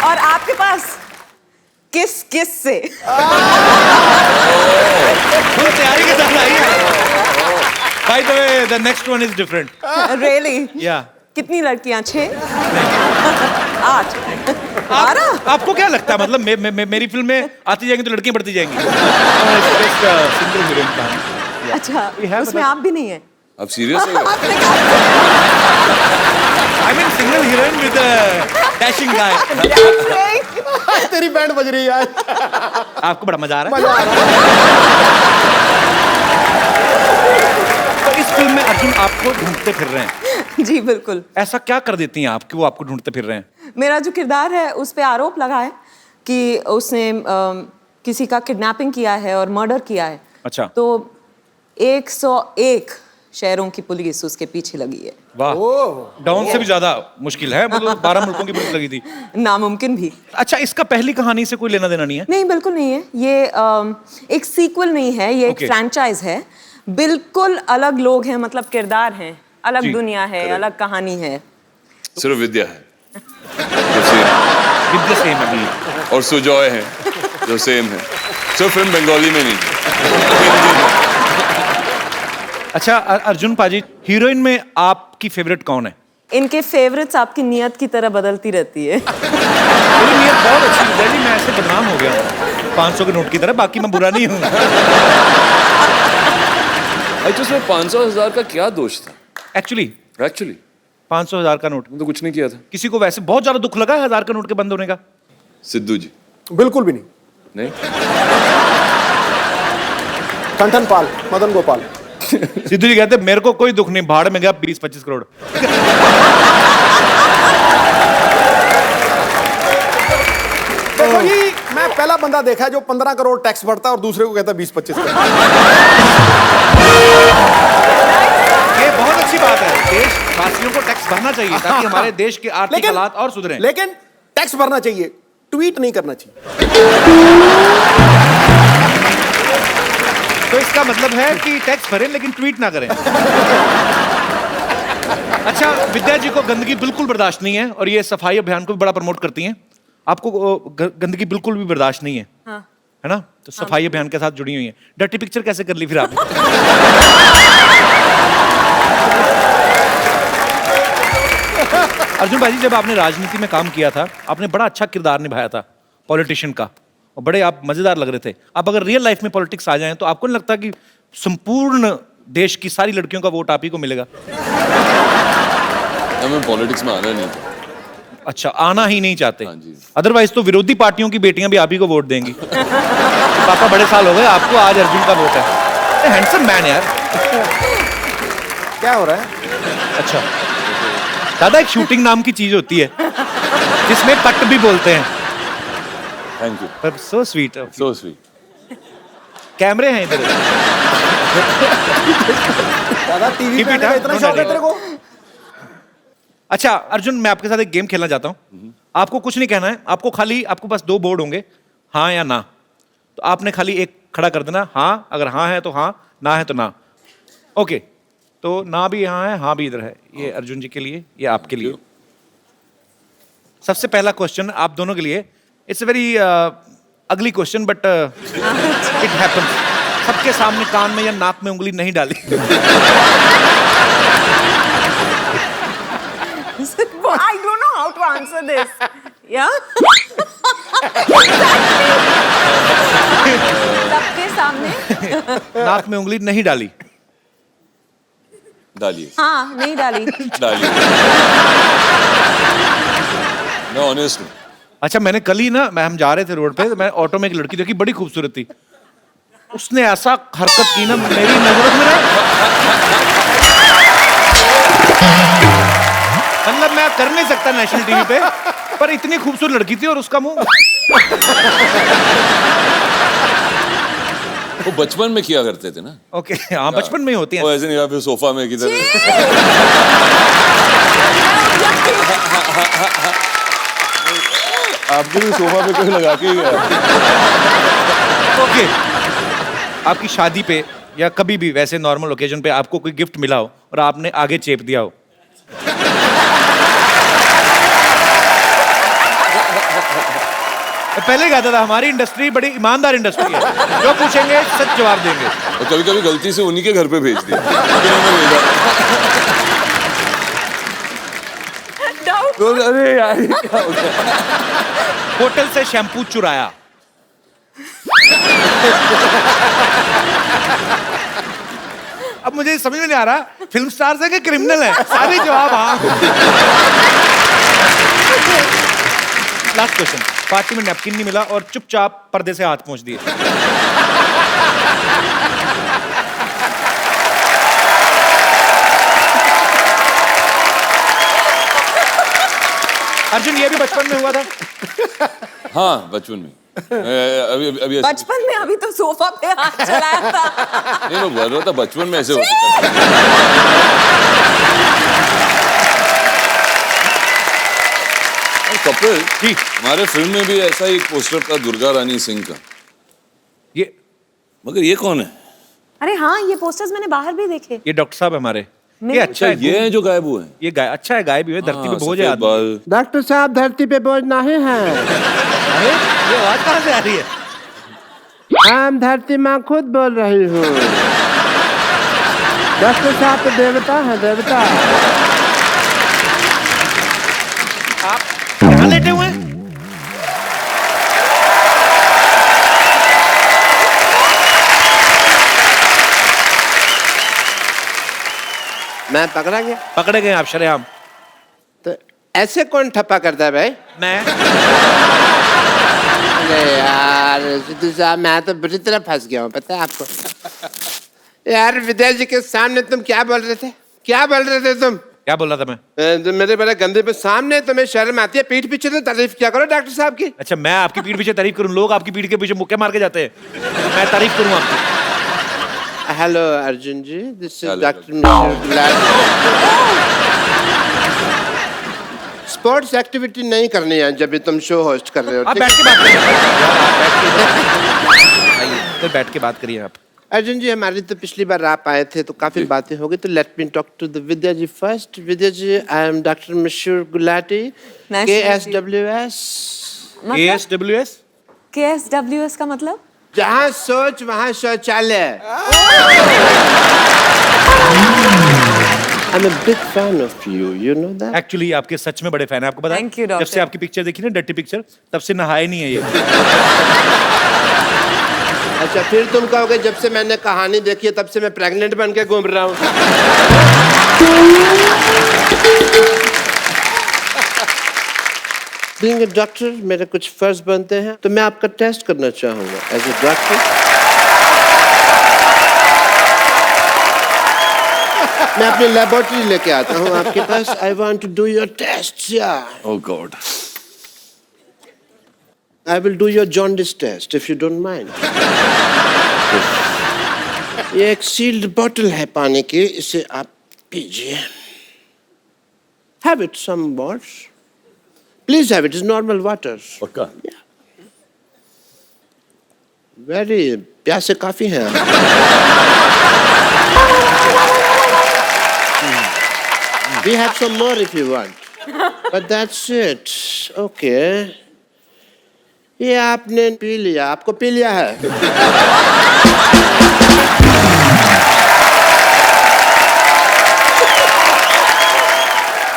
और आपके पास किस किस से? फुल तैयारी के साथ आई है। By the way, the next one is different. Really? Yeah. कितनी लड़कियां? 6? 8? 12? आपको क्या लगता है, मतलब मेरी फिल्म में आती जाएंगी तो लड़कियां बढ़ती जाएंगी? सिंगल हीरोइन कहानी। अच्छा, उसमें आप भी नहीं है? आप सीरियस हो? I mean single heroine with a dashing guy. तेरी बैंड बज रही है। आपको बड़ा मजा आ रहा है? मजा आ रहा तो इस फिल्म में अर्जुन आपको ढूंढते फिर रहे हैं। जी बिल्कुल। ऐसा क्या कर देती हैं आप कि वो आपको ढूंढते फिर रहे हैं? मेरा जो किरदार है उस पे आरोप लगा है कि उसने किसी का किडनैपिंग किया है और मर्डर किया है। अच्छा। तो 101 शहरों की पुलिस उसके पीछे लगी है। वाह, डाउन से भी ज्यादा मुश्किल है, मतलब 12 मुल्कों की पुलिस लगी थी। नामुमकिन भी। अच्छा, इसका पहली कहानी से कोई लेना देना नहीं है? नहीं, बिल्कुल नहीं है। ये एक सीक्वल नहीं है, ये एक फ्रैंचाइज है। बिल्कुल अलग लोग हैं, मतलब किरदार हैं, अलग दुनिया है, अलग कहानी है। सिर्फ विद्या है विद्या सेम है और सुजॉय है जो सेम है, सिर्फ फिल्म बंगाली में नहीं। अच्छा अर्जुन पाजी, हीरोइन में आपकी फेवरेट कौन है? इनके फेवरेट्स आपकी नियत की तरह बदलती रहती है। मेरी नियत बहुत अच्छी है, दिल्ली में ऐसे बदनाम हो गया हूँ 500 के नोट की तरह, बाकी मैं बुरा नहीं हूँ। अच्छा, उसमें 500,000 का क्या दोष था? एक्चुअली 500,000 का नोट तो कुछ नहीं किया था। किसी को वैसे बहुत ज्यादा दुख लगा 1000 का नोट के बंद होने का? सिद्धू जी बिल्कुल भी नहीं। नहीं, ठन पाल, मदन गोपाल। सिद्धू जी कहते मेरे को कोई दुख नहीं, भाड़ में गया 20-25 करोड़। देखो जी, मैं पहला बंदा देखा है जो 15 करोड़ टैक्स भरता है और दूसरे को कहता है 20-25 करोड़। ये बहुत अच्छी बात है, देशवासियों को टैक्स भरना चाहिए ताकि हमारे देश के आर्थिक हालात और सुधरें। लेकिन टैक्स भरना चाहिए, ट्वीट नहीं करना चाहिए। तो इसका मतलब है कि टैक्स भरें लेकिन ट्वीट ना करें। अच्छा, विद्या जी को गंदगी बिल्कुल बर्दाश्त नहीं है और ये सफाई अभियान को भी बड़ा प्रमोट करती हैं। आपको गंदगी बिल्कुल भी बर्दाश्त नहीं है, हाँ। है ना? तो सफाई अभियान के साथ जुड़ी हुई है। डर्टी पिक्चर कैसे कर ली फिर आपने? अर्जुन भाई, जब आपने राजनीति में काम किया था, आपने बड़ा अच्छा किरदार निभाया था पॉलिटिशियन का, और बड़े आप मजेदार लग रहे थे। आप अगर रियल लाइफ में पॉलिटिक्स आ जाएं तो आपको नहीं लगता कि संपूर्ण देश की सारी लड़कियों का वोट आप ही को मिलेगा? हमें पॉलिटिक्स में आना नहीं था। अच्छा, आना ही नहीं चाहते? हाँ जी। अदरवाइज तो विरोधी पार्टियों की बेटियां भी आप ही को वोट देंगी। पापा बड़े साल हो गए आपको, आज अर्जुन का वोट है। हैंडसम मैन यार। क्या हो रहा है? अच्छा दादा, एक शूटिंग नाम की चीज होती है जिसमें कट भी बोलते हैं। थैंक यू, पर सो स्वीट, सो स्वीट। कैमरे हैं इधर। दादा टीवी पे आने का इतना शौक है तेरे को? अच्छा अर्जुन, मैं आपके साथ एक गेम खेलना चाहता हूँ। आपको कुछ नहीं कहना है, आपको पास 2 बोर्ड होंगे, हाँ या ना। तो आपने खाली एक खड़ा कर देना, हाँ अगर हाँ है तो हाँ, ना है तो ना। ओके, तो ना भी यहाँ है, हाँ भी इधर है। ये अर्जुन जी के लिए, ये आपके लिए। सबसे पहला क्वेश्चन आप दोनों के लिए। It's a very ugly question but it happens. सबके सामने कान में या नाक में उंगली नहीं डाली। I don't know how to answer this. Yeah? सबके सामने नाक में उंगली नहीं डाली। डालिए। हाँ, नहीं डाली। डालिए। मैं ऑनेस्ट हूँ। अच्छा, मैंने कल ही ना, हम जा रहे थे रोड पे, तो मैं ऑटो में एक लड़की देखी, बड़ी खूबसूरत थी। उसने ऐसा हरकत की ना मेरी नजरों में, मतलब मैं कर नहीं सकता नेशनल टीवी पे, पर इतनी खूबसूरत लड़की थी और उसका मुंह वो बचपन में किया करते थे ना। ओके हाँ बचपन में ही होती है। वो ऐसे नहीं, या फिर सोफा में किधर। आपके भी सोफा पे कोई लगा के ही गया। ओके आपकी शादी पे या कभी भी वैसे नॉर्मल ओकेजन पे आपको कोई गिफ्ट मिला हो और आपने आगे चेप दिया हो। पहले कहता था हमारी इंडस्ट्री बड़ी ईमानदार इंडस्ट्री है, जो पूछेंगे सच जवाब देंगे। और कभी कभी गलती से उन्हीं के घर पे भेज दिया। उन्होंने भेजा। तो अरे यार ये क्या हो गया? होटल से शैम्पू चुराया। अब मुझे समझ में नहीं आ रहा फिल्म स्टार्स है कि क्रिमिनल है, सारे जवाब हाँ। लास्ट क्वेश्चन, पार्टी में नैपकिन नहीं मिला और चुपचाप पर्दे से हाथ पहुंच दिए। अर्जुन ये भी बचपन में हुआ था? हाँ बचपन में। अभी अभी बचपन में अभी तो सोफा पे हाथ चलाया था। नहीं मैं बोल रहा था बचपन में ऐसे होते। कपिल जी हमारे फिल्म में भी ऐसा एक पोस्टर था दुर्गा रानी सिंह का। ये मगर ये कौन है? अरे हाँ ये पोस्टर्स मैंने बाहर भी देखे। ये डॉक्टर साहब हमारे। ये नहीं। अच्छा है, ये है जो गायब हुए हैं। ये अच्छा है गायब भी हुए, धरती पे बोझ है सफेद आदमी। बाल। डॉक्टर साहब धरती पे बोझ नहीं है। अरे ये आवाज कहाँ से आ रही है? हम धरती माँ खुद बोल रही हूँ। डॉक्टर साहब तो देवता है, देवता। आप यहाँ लेटे हुए हैं? मैं पकड़ा गया? पकड़े गए आप शरेआम। तो ऐसे कौन ठप्पा करता है भाई? मैं अरे यार सिद्धू साहब मैं तो बुरी तरह फंस गया हूँ, पता है आपको? यार विद्या जी के सामने तुम क्या बोल रहे थे? क्या बोल रहे थे तुम? क्या बोल रहा था मैं? तुम मेरे बड़े गंदे पे सामने तुम्हें शर्म आती है? पीठ पीछे तो तारीफ क्या करो डॉक्टर साहब की। अच्छा मैं आपकी पीठ पीछे तारीफ करूं? लोग आपकी पीठ के पीछे मुक्के मार के जाते हैं, मैं तारीफ करूं आपकी? Hello Arjun ji, this is Hello, doctor sports activity नहीं करनी है जब भी तुम शो होस्ट कर रहे हो। आप ठीक बैठ है? के बात करिए। आइए बैठ के बात करिए आप। अर्जुन जी हमारी तो पिछली बार आप आए थे तो काफी बातें हो गई, तो let me talk to the Vidya ji first. Vidya ji I am doctor Mashoor Gulati, KSWS। KSWS? KSWS का मतलब? जहाँ सोच वहाँ शौचालय। I'm a big fan of you, you know that? Actually आपके सच में बड़े फैन है, आपको पता है? Thank you, doctor. जब से आपकी पिक्चर देखी ना डर्टी पिक्चर, तब से नहाए नहीं है ये। अच्छा फिर तुम कहोगे जब से मैंने कहानी देखी है तब से मैं प्रेग्नेंट बन के घूम रहा हूँ। बीइंग अ डॉक्टर मेरे कुछ फर्ज बनते हैं, तो मैं आपका टेस्ट करना चाहूंगा एज ए डॉक्टर। मैं अपनी लेबोरेटरी लेके आता हूँ आपके पास। I want to do your test. Oh God. I will do your jaundice test if you don't mind. ये एक सील्ड बॉटल है पानी की, इसे आप पीजिए। Have it some words. Please have it. It's normal water. पक्का? Very प्यासे काफी हैं आप। We have some more if you want. But that's it. Okay. ये आपने पी लिया, आपको पी लिया है।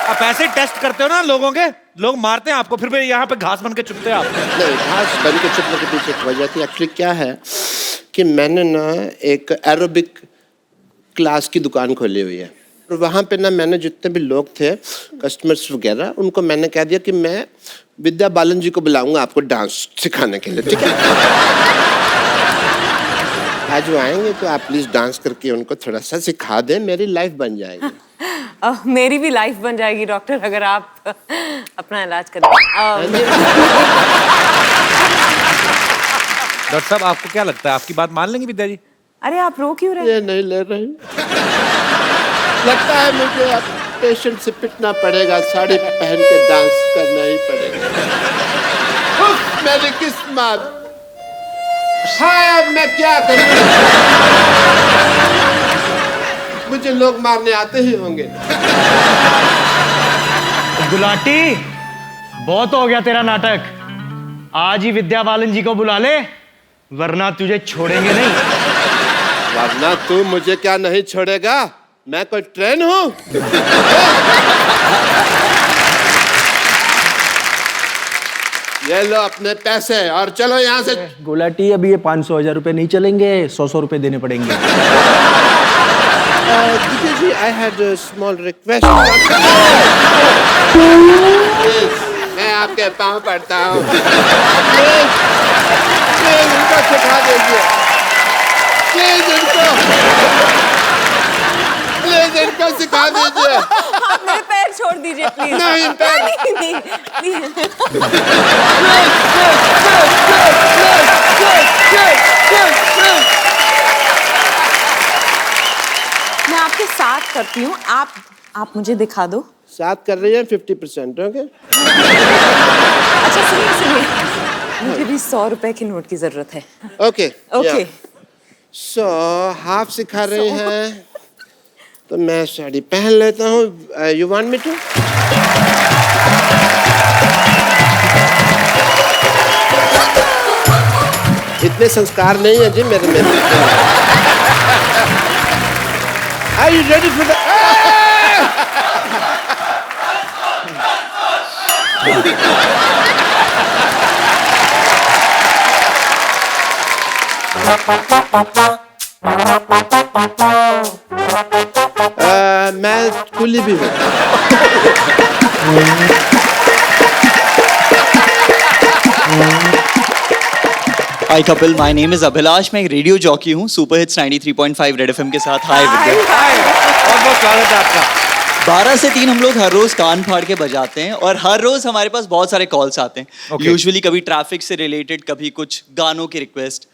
आप ऐसे टेस्ट करते हो ना लोगों के, लोग मारते हैं आपको, फिर भी यहाँ पे घास बन के चुपते हैं आप। नहीं घास बन के चुपने के पीछे एक वजह थी। एक्चुअली क्या है कि मैंने ना एक एरोबिक क्लास की दुकान खोली हुई है, और वहाँ पे ना मैंने जितने भी लोग थे कस्टमर्स वगैरह, उनको मैंने कह दिया कि मैं विद्या बालन जी को बुलाऊंगा आपको डांस सिखाने के लिए, ठीक है? आज वो आएंगे तो आप प्लीज डांस करके उनको थोड़ा सा सिखा दें, मेरी लाइफ बन जाएगी। मेरी भी लाइफ बन जाएगी डॉक्टर, अगर आप अपना इलाज करें। डॉक्टर साहब आपको क्या लगता है, आपकी बात मान लेंगे विद्या जी? अरे आप रो क्यों रहे? ये नहीं ले रही। लगता है मुझे अब पेशेंट से पिटना पड़ेगा, साड़ी पहन के डांस करना ही पड़ेगा। उफ, मेरी किस्मत। हाय, अब मैं क्या करूं? मुझे लोग मारने आते ही होंगे। गुलाटी, बहुत हो गया तेरा नाटक। आज ही विद्या बालन जी को बुला ले, वरना तुझे छोड़ेंगे नहीं। वरना तू मुझे क्या नहीं छोड़ेगा? मैं कोई ट्रेन हूं? ये लो अपने पैसे और चलो यहाँ से। गुलाटी, अभी ये 500,000 रुपए नहीं चलेंगे, 100 रुपए देने पड़ेंगे। Didi ji, I had a small request. मैं आपके पाँव पड़ता हूँ। Please, इनको सिखा दीजिए। Please इनको सिखा दीजिए। आप मेरे पैर छोड़ दीजिए प्लीज। नहीं, पैर नहीं, मैं आपके साथ करती हूँ, आप मुझे दिखा दो। साथ कर रही है 50%, ओके? अच्छा सुनिए, मुझे भी 100 रुपए के नोट की जरूरत है। Okay okay. सो हाफ सिखा रही हैं, तो मैं साड़ी पहन लेता हूँ। You want me to? इतने संस्कार नहीं है जी मेरे में। Are you ready for the? मैं कुली भी हूँ। Hi Kapil, my name is Abhilash. मैं एक रेडियो जॉकी हूँ सुपर हिट्स 93.5 रेड एफएम के साथ। हाय विद्या, बहुत बहुत स्वागत है आपका। 12 से 3 हम लोग हर रोज कान फाड़ के बजाते हैं और हर रोज हमारे पास बहुत सारे कॉल्स आते हैं। यूजुअली कभी ट्रैफिक से रिलेटेड, कभी कुछ गानों की रिक्वेस्ट।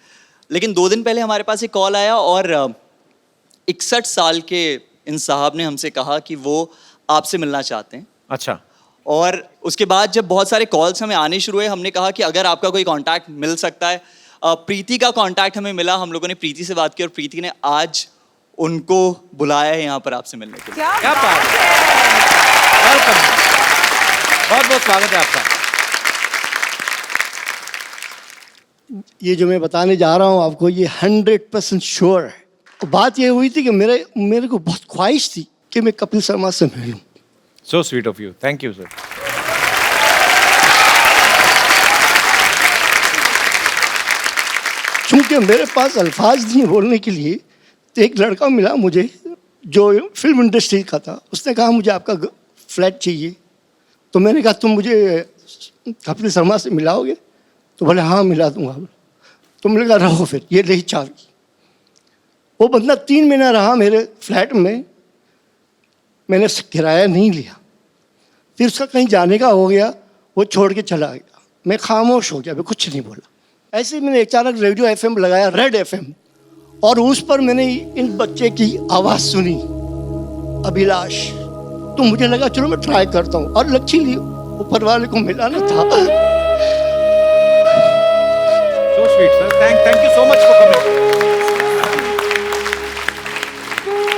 लेकिन 2 दिन पहले हमारे पास एक कॉल आया और 61 साल के इन साहब ने हमसे कहा कि वो आपसे मिलना चाहते हैं। अच्छा। और उसके बाद जब बहुत सारे कॉल्स हमें आने शुरू हुए, हमने कहा कि अगर आपका कोई कांटेक्ट मिल सकता है। प्रीति का कांटेक्ट हमें मिला, हम लोगों ने प्रीति से बात की और प्रीति ने आज उनको बुलाया है यहाँ पर आपसे मिलने के लिए। क्या बात है। वेलकम, बहुत बहुत स्वागत है आपका। ये जो मैं बताने जा रहा हूँ आपको, ये 100% श्योर है। बात ये हुई थी कि मेरे को बहुत ख्वाहिश थी कि मैं कपिल शर्मा से मिलूं। So sweet of you. Thank you, sir. चूंकि मेरे पास अल्फाज नहीं बोलने के लिए, तो एक लड़का मिला मुझे जो फिल्म इंडस्ट्री का था। उसने कहा मुझे आपका फ्लैट चाहिए। तो मैंने कहा तुम मुझे कपिल शर्मा से मिलाओगे? तो बोले हाँ मिला दूंगा। तो मैंने कहा रहो फिर, ये रही चाबी। वो बंदा 3 महीना रहा मेरे फ्लैट में, मैंने किराया नहीं लिया। फिर उसका कहीं जाने का हो गया, वो छोड़ के चला गया। मैं खामोश हो गया, मैं कुछ नहीं बोला। ऐसे ही मैंने अचानक रेडियो एफएम लगाया, रेड एफएम, और उस पर मैंने इन बच्चे की आवाज़ सुनी, अभिलाष। तो मुझे लगा चलो मैं ट्राई करता हूँ, और लकीली ऊपर वाले को मिलाना था। So sweet, sir. Thank you so much for coming.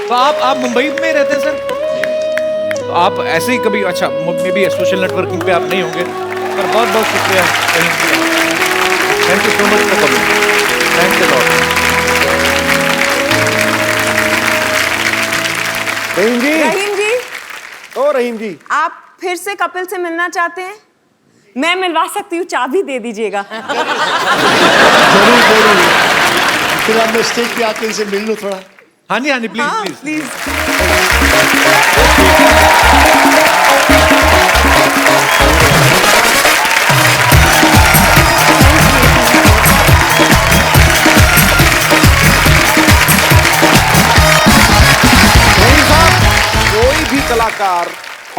तो आप मुंबई में रहते हैं सर? तो आप ऐसे ही कभी, अच्छा मे बी सोशल नेटवर्किंग पे आप नहीं होंगे, पर बहुत बहुत शुक्रिया। Thank you so much for coming. Thank you lot. Rahim ji, ओ रहीम जी, आप फिर से कपिल से मिलना चाहते हैं? मैं मिलवा सकती हूँ, चाबी दे दीजिएगा। जरूर। फिर आप मैं स्टेज पे आके इनसे मिल लूँ थोड़ा। हाँ जी, प्लीज प्लीज। कोई भी कलाकार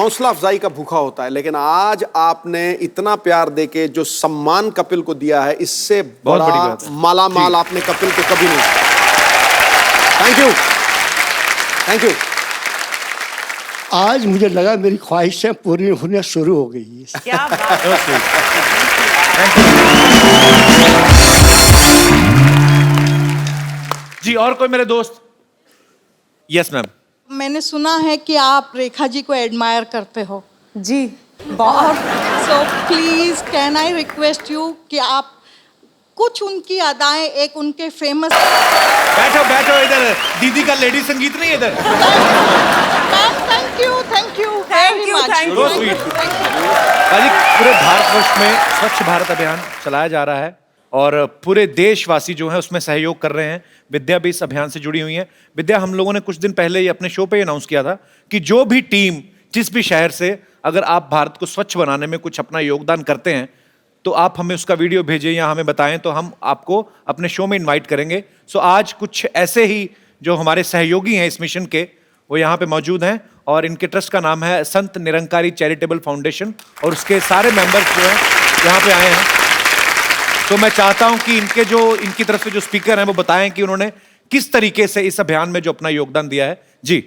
हौसला अफजाई का भूखा होता है, लेकिन आज आपने इतना प्यार देके जो सम्मान कपिल को दिया है, इससे बहुत बड़ी बड़ा बात है। माला माल आपने कपिल को कभी नहीं। Thank you, thank you. आज मुझे लगा मेरी ख्वाहिशें पूरी होने शुरू हो गई है। क्या बात जी, और कोई मेरे दोस्त? Yes ma'am. मैंने सुना है कि आप रेखा जी को एडमायर करते हो जी, बहुत। So please can I request you कि आप कुछ उनकी अदाएं, एक उनके फेमस। बैठो बैठो, इधर दीदी का लेडी संगीत नहीं है इधर। Thank you thank you thank So sweet। काजी, पूरे भारतवर्ष में स्वच्छ भारत अभियान चलाया जा रहा है और पूरे देशवासी जो हैं उसमें सहयोग कर रहे हैं। विद्या भी इस अभियान से जुड़ी हुई है। विद्या, हम लोगों ने कुछ दिन पहले ही अपने शो पे अनाउंस किया था कि जो भी टीम जिस भी शहर से, अगर आप भारत को स्वच्छ बनाने में कुछ अपना योगदान करते हैं तो आप हमें उसका वीडियो भेजें या हमें बताएं, तो हम आपको अपने शो में इनवाइट करेंगे। सो आज कुछ ऐसे ही जो हमारे सहयोगी हैं इस मिशन के, वो यहाँ पे मौजूद हैं और इनके ट्रस्ट का नाम है संत निरंकारी चैरिटेबल फाउंडेशन और उसके सारे मेंबर्स जो हैं यहाँ पे आए हैं। तो मैं चाहता हूं कि इनकी तरफ से जो स्पीकर हैं वो बताएं कि उन्होंने किस तरीके से इस अभियान में जो अपना योगदान दिया है। जी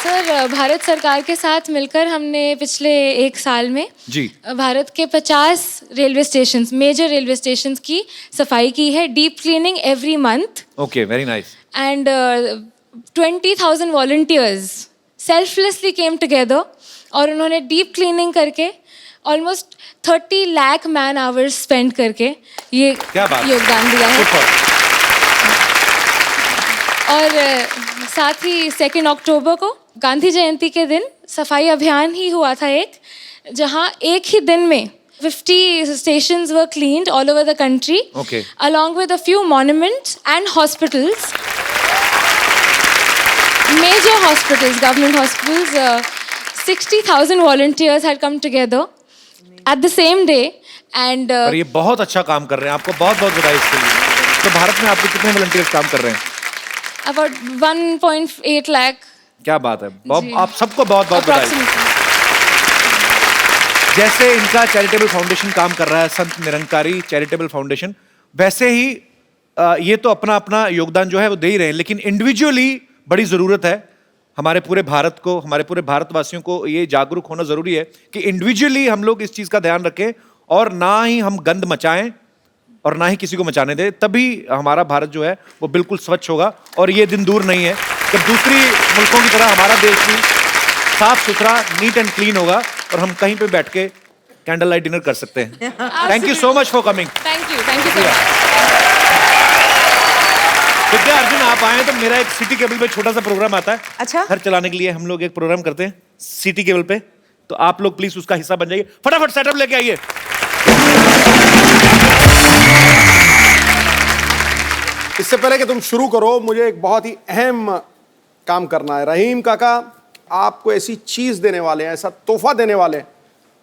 सर, भारत सरकार के साथ मिलकर हमने पिछले 1 साल में जी भारत के 50 railway stations, major railway stations की सफाई की है, deep cleaning every month. Okay, very nice. And 20,000 volunteers selflessly came together और उन्होंने डीप क्लीनिंग करके almost 30 lakh man hours spend करके ये योगदान दिया है। और साथ ही 2 अक्टूबर को गांधी जयंती के दिन सफाई अभियान ही हुआ था एक, जहां एक ही दिन में 50 stations were cleaned all over the country, along with a few monuments and hospitals, major hospitals, government hospitals. 60,000 volunteers had come together at the same day and और ये बहुत अच्छा काम कर रहे हैं, आपको बहुत बहुत बधाई इसके लिए। तो भारत में आपके कितने वॉलंटियर्स काम कर रहे हैं? about 1.8 lakh। क्या बात है, आप सबको बहुत बहुत बधाई। जैसे इनका चैरिटेबल फाउंडेशन काम कर रहा है, संत निरंकारी चैरिटेबल फाउंडेशन, वैसे ही ये तो अपना अपना योगदान जो है वो दे ही रहे हैं, लेकिन इंडिविजुअली बड़ी ज़रूरत है हमारे पूरे भारत को, हमारे पूरे भारतवासियों को ये जागरूक होना ज़रूरी है कि इंडिविजुअली हम लोग इस चीज़ का ध्यान रखें और ना ही हम गंद मचाएं और ना ही किसी को मचाने दें, तभी हमारा भारत जो है वो बिल्कुल स्वच्छ होगा। और ये दिन दूर नहीं है जब दूसरी मुल्कों की तरह हमारा देश भी साफ सुथरा, नीट एंड क्लीन होगा और हम कहीं पे बैठ के कैंडल लाइट डिनर कर सकते हैं। Thank you so much for coming. Thank you so much. Vidya, Arjun आप आए तो मेरा एक सिटी केबल पे छोटा सा प्रोग्राम आता है। अच्छा, घर चलाने के लिए हम लोग एक प्रोग्राम करते हैं सिटी केबल पे, तो आप लोग प्लीज उसका हिस्सा बन जाइए। फटाफट सेटअप लेके आइए। इससे पहले कि तुम शुरू करो, मुझे एक बहुत ही अहम काम करना है। रहीम काका आपको ऐसी चीज देने वाले हैं, ऐसा तोहफा देने वाले हैं,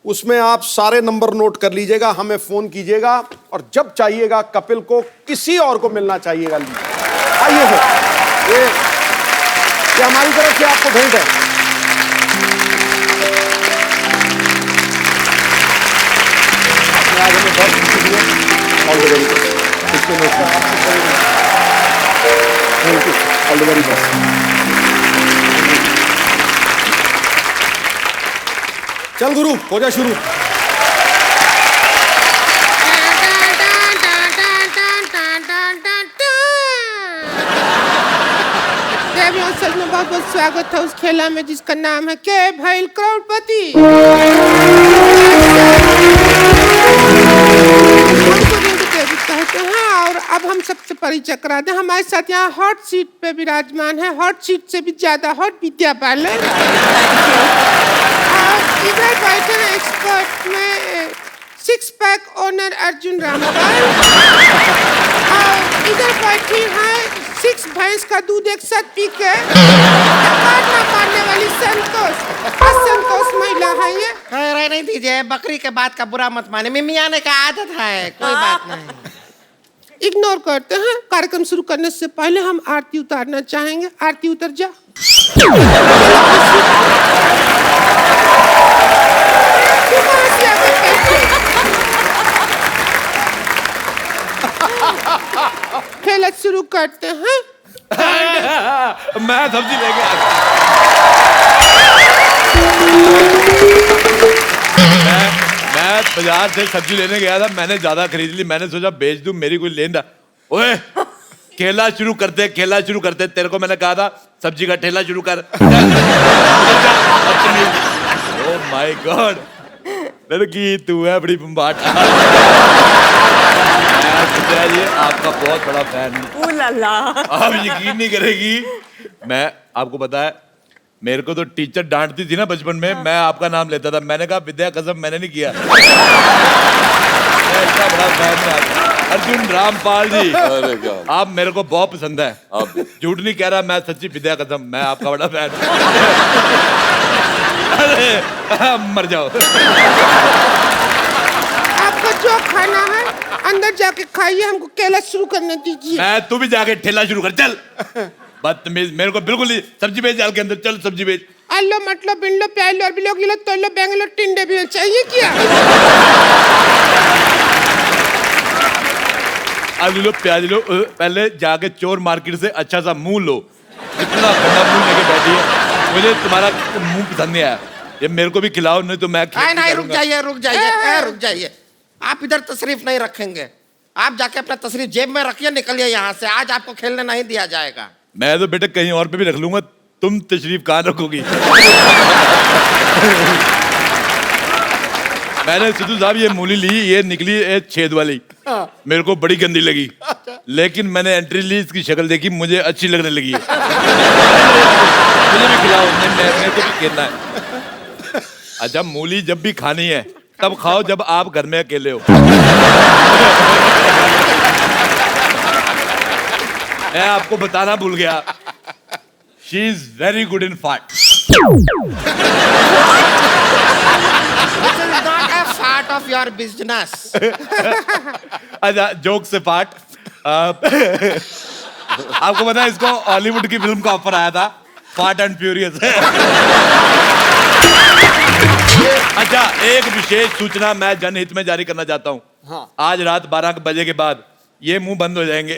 उसमें आप सारे नंबर नोट कर लीजिएगा, हमें फोन कीजिएगा और जब चाहिएगा कपिल को किसी और को मिलना चाहिएगा। आइए सर, ये हमारी तरफ से आपको भेंट है। आज हमें बहुत खुशी हुई है। All the very best. इसके नोट कर। Thank you. All the very best. चल गुरु, हो जा शुरू। सच में बहुत बहुत स्वागत है उस खेला में जिसका नाम है के भैल करोड़पति। कहते हैं और अब हम सबसे परिचय करा दें। हमारे साथ यहाँ हॉट सीट पे विराजमान है, हॉट सीट से भी ज्यादा हॉट विद्या बालन। इधर बैठे हैं एक्सपर्ट में 6 पैक ओनर अर्जुन रामपाल और इधर बैठी है 6 भैंस का दूध एक साथ पी के मारने वाली संतोष महिला है। ये रहने दीजिए, बकरी के बात का बुरा मत माने, मिमी आने का आदत है, कोई बात नहीं। इग्नोर करते हैं। कार्यक्रम शुरू करने से पहले हम आरती उतारना चाहेंगे। आरती उतर जा। खेल शुरू करते हैं। मैं सब्जी लेके आ मैं बाजार से सब्जी लेने गया था, मैंने ज्यादा खरीद ली, मैंने सोचा बेच दूं, मेरी कोई लेना। ओए खेला शुरू करते, तेरे को मैंने कहा था सब्जी का ठेला शुरू कर। ओह माय गॉड, लड़की तू है बड़ी बम्बाट। ये आपका बहुत बड़ा फैन हूं। आप यकीन नहीं करेगी, मैं आपको पता है मेरे को तो टीचर डांटती थी ना बचपन में, मैं आपका नाम लेता था। मैंने कहा विद्या कसम मैंने नहीं किया। मैं इतना बड़ा फैन हूं आपका। अर्जुन रामपाल जी, अरे क्या आप मेरे को बहुत पसंद है। आप झूठ नहीं कह रहा, मैं सच्ची विद्या कसम मैं आपका बड़ा फैन हूं। अरे मर जाओ। आपको जो खाना है अंदर जाके खाइए, हमको केला शुरू करने दीजिए। मैं तू भी जाके ठेला शुरू कर, चल। बदतमीज, मेरे को बिल्कुल नहीं। सब्जी बेच जाल के अंदर, चल सब्जी बेच। आलो मतलब बिल्लो प्यालो बिलो किलो तोलो बेंगलो टिंडे भी चाहिए क्या? आलू लो प्याज लो, पहले जाके चोर मार्केट से अच्छा सा मुंह लो। इतना गंदा मुंह लेके बैठी है, मुझे तुम्हारा मुंह पसंद नहीं आया। ये मेरे को भी खिलाओ, नहीं तो मैं नहीं रुक जाइए। आप इधर तशरीफ नहीं रखेंगे, आप जाके अपना तशरीफ जेब में रखिए, निकलिए यहाँ से। आज आपको खेलने नहीं दिया जाएगा। मैं तो बेटा कहीं और पे भी रख लूंगा, तुम तशरीफ कहाँ रखोगी? मैंने सिद्धू साहब ये मूली ली, ये निकली ये छेद वाली। मेरे को बड़ी गंदी लगी, लेकिन मैंने एंट्री ली, इसकी शक्ल देखी, मुझे अच्छी लगने लगी है। मुझे भी खिलाओ, नहीं मेरे को भी खेलना है। अच्छा मूली जब भी खानी है तब खाओ जब आप घर में अकेले हो। मैं आपको बताना भूल गया, she is very good in फाट। Part of your business. अच्छा जोक से पार्ट। आपको पता है इसको हॉलीवुड की फिल्म का ऑफर आया था, फास्ट एंड फ्यूरियस। अच्छा एक विशेष सूचना मैं जनहित में जारी करना चाहता हूँ। हाँ। आज रात 12 बजे के बाद ये मुंह बंद हो जाएंगे।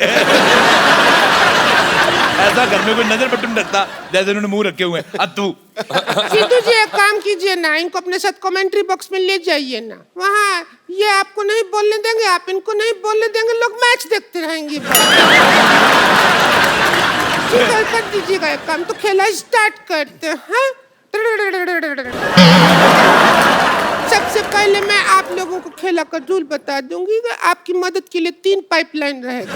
ऐसा घर में कोई नजर पट्टी नहीं रखता जैसे उन्होंने मुंह रखे हुए हैं। अब तू सिद्धू जी एक काम कीजिए ना, इनको अपने साथ कमेंट्री बॉक्स में ले जाइए ना। वहाँ ये आपको नहीं बोलने देंगे, आप इनको नहीं बोलने देंगे, लोग मैच देखते रहेंगे। कर दीजिएगा एक काम, तो खेला स्टार्ट करते हैं। सबसे पहले मैं आप लोगों को खेला का रूल बता दूंगी। आपकी मदद के लिए 3 पाइपलाइन रहेगा।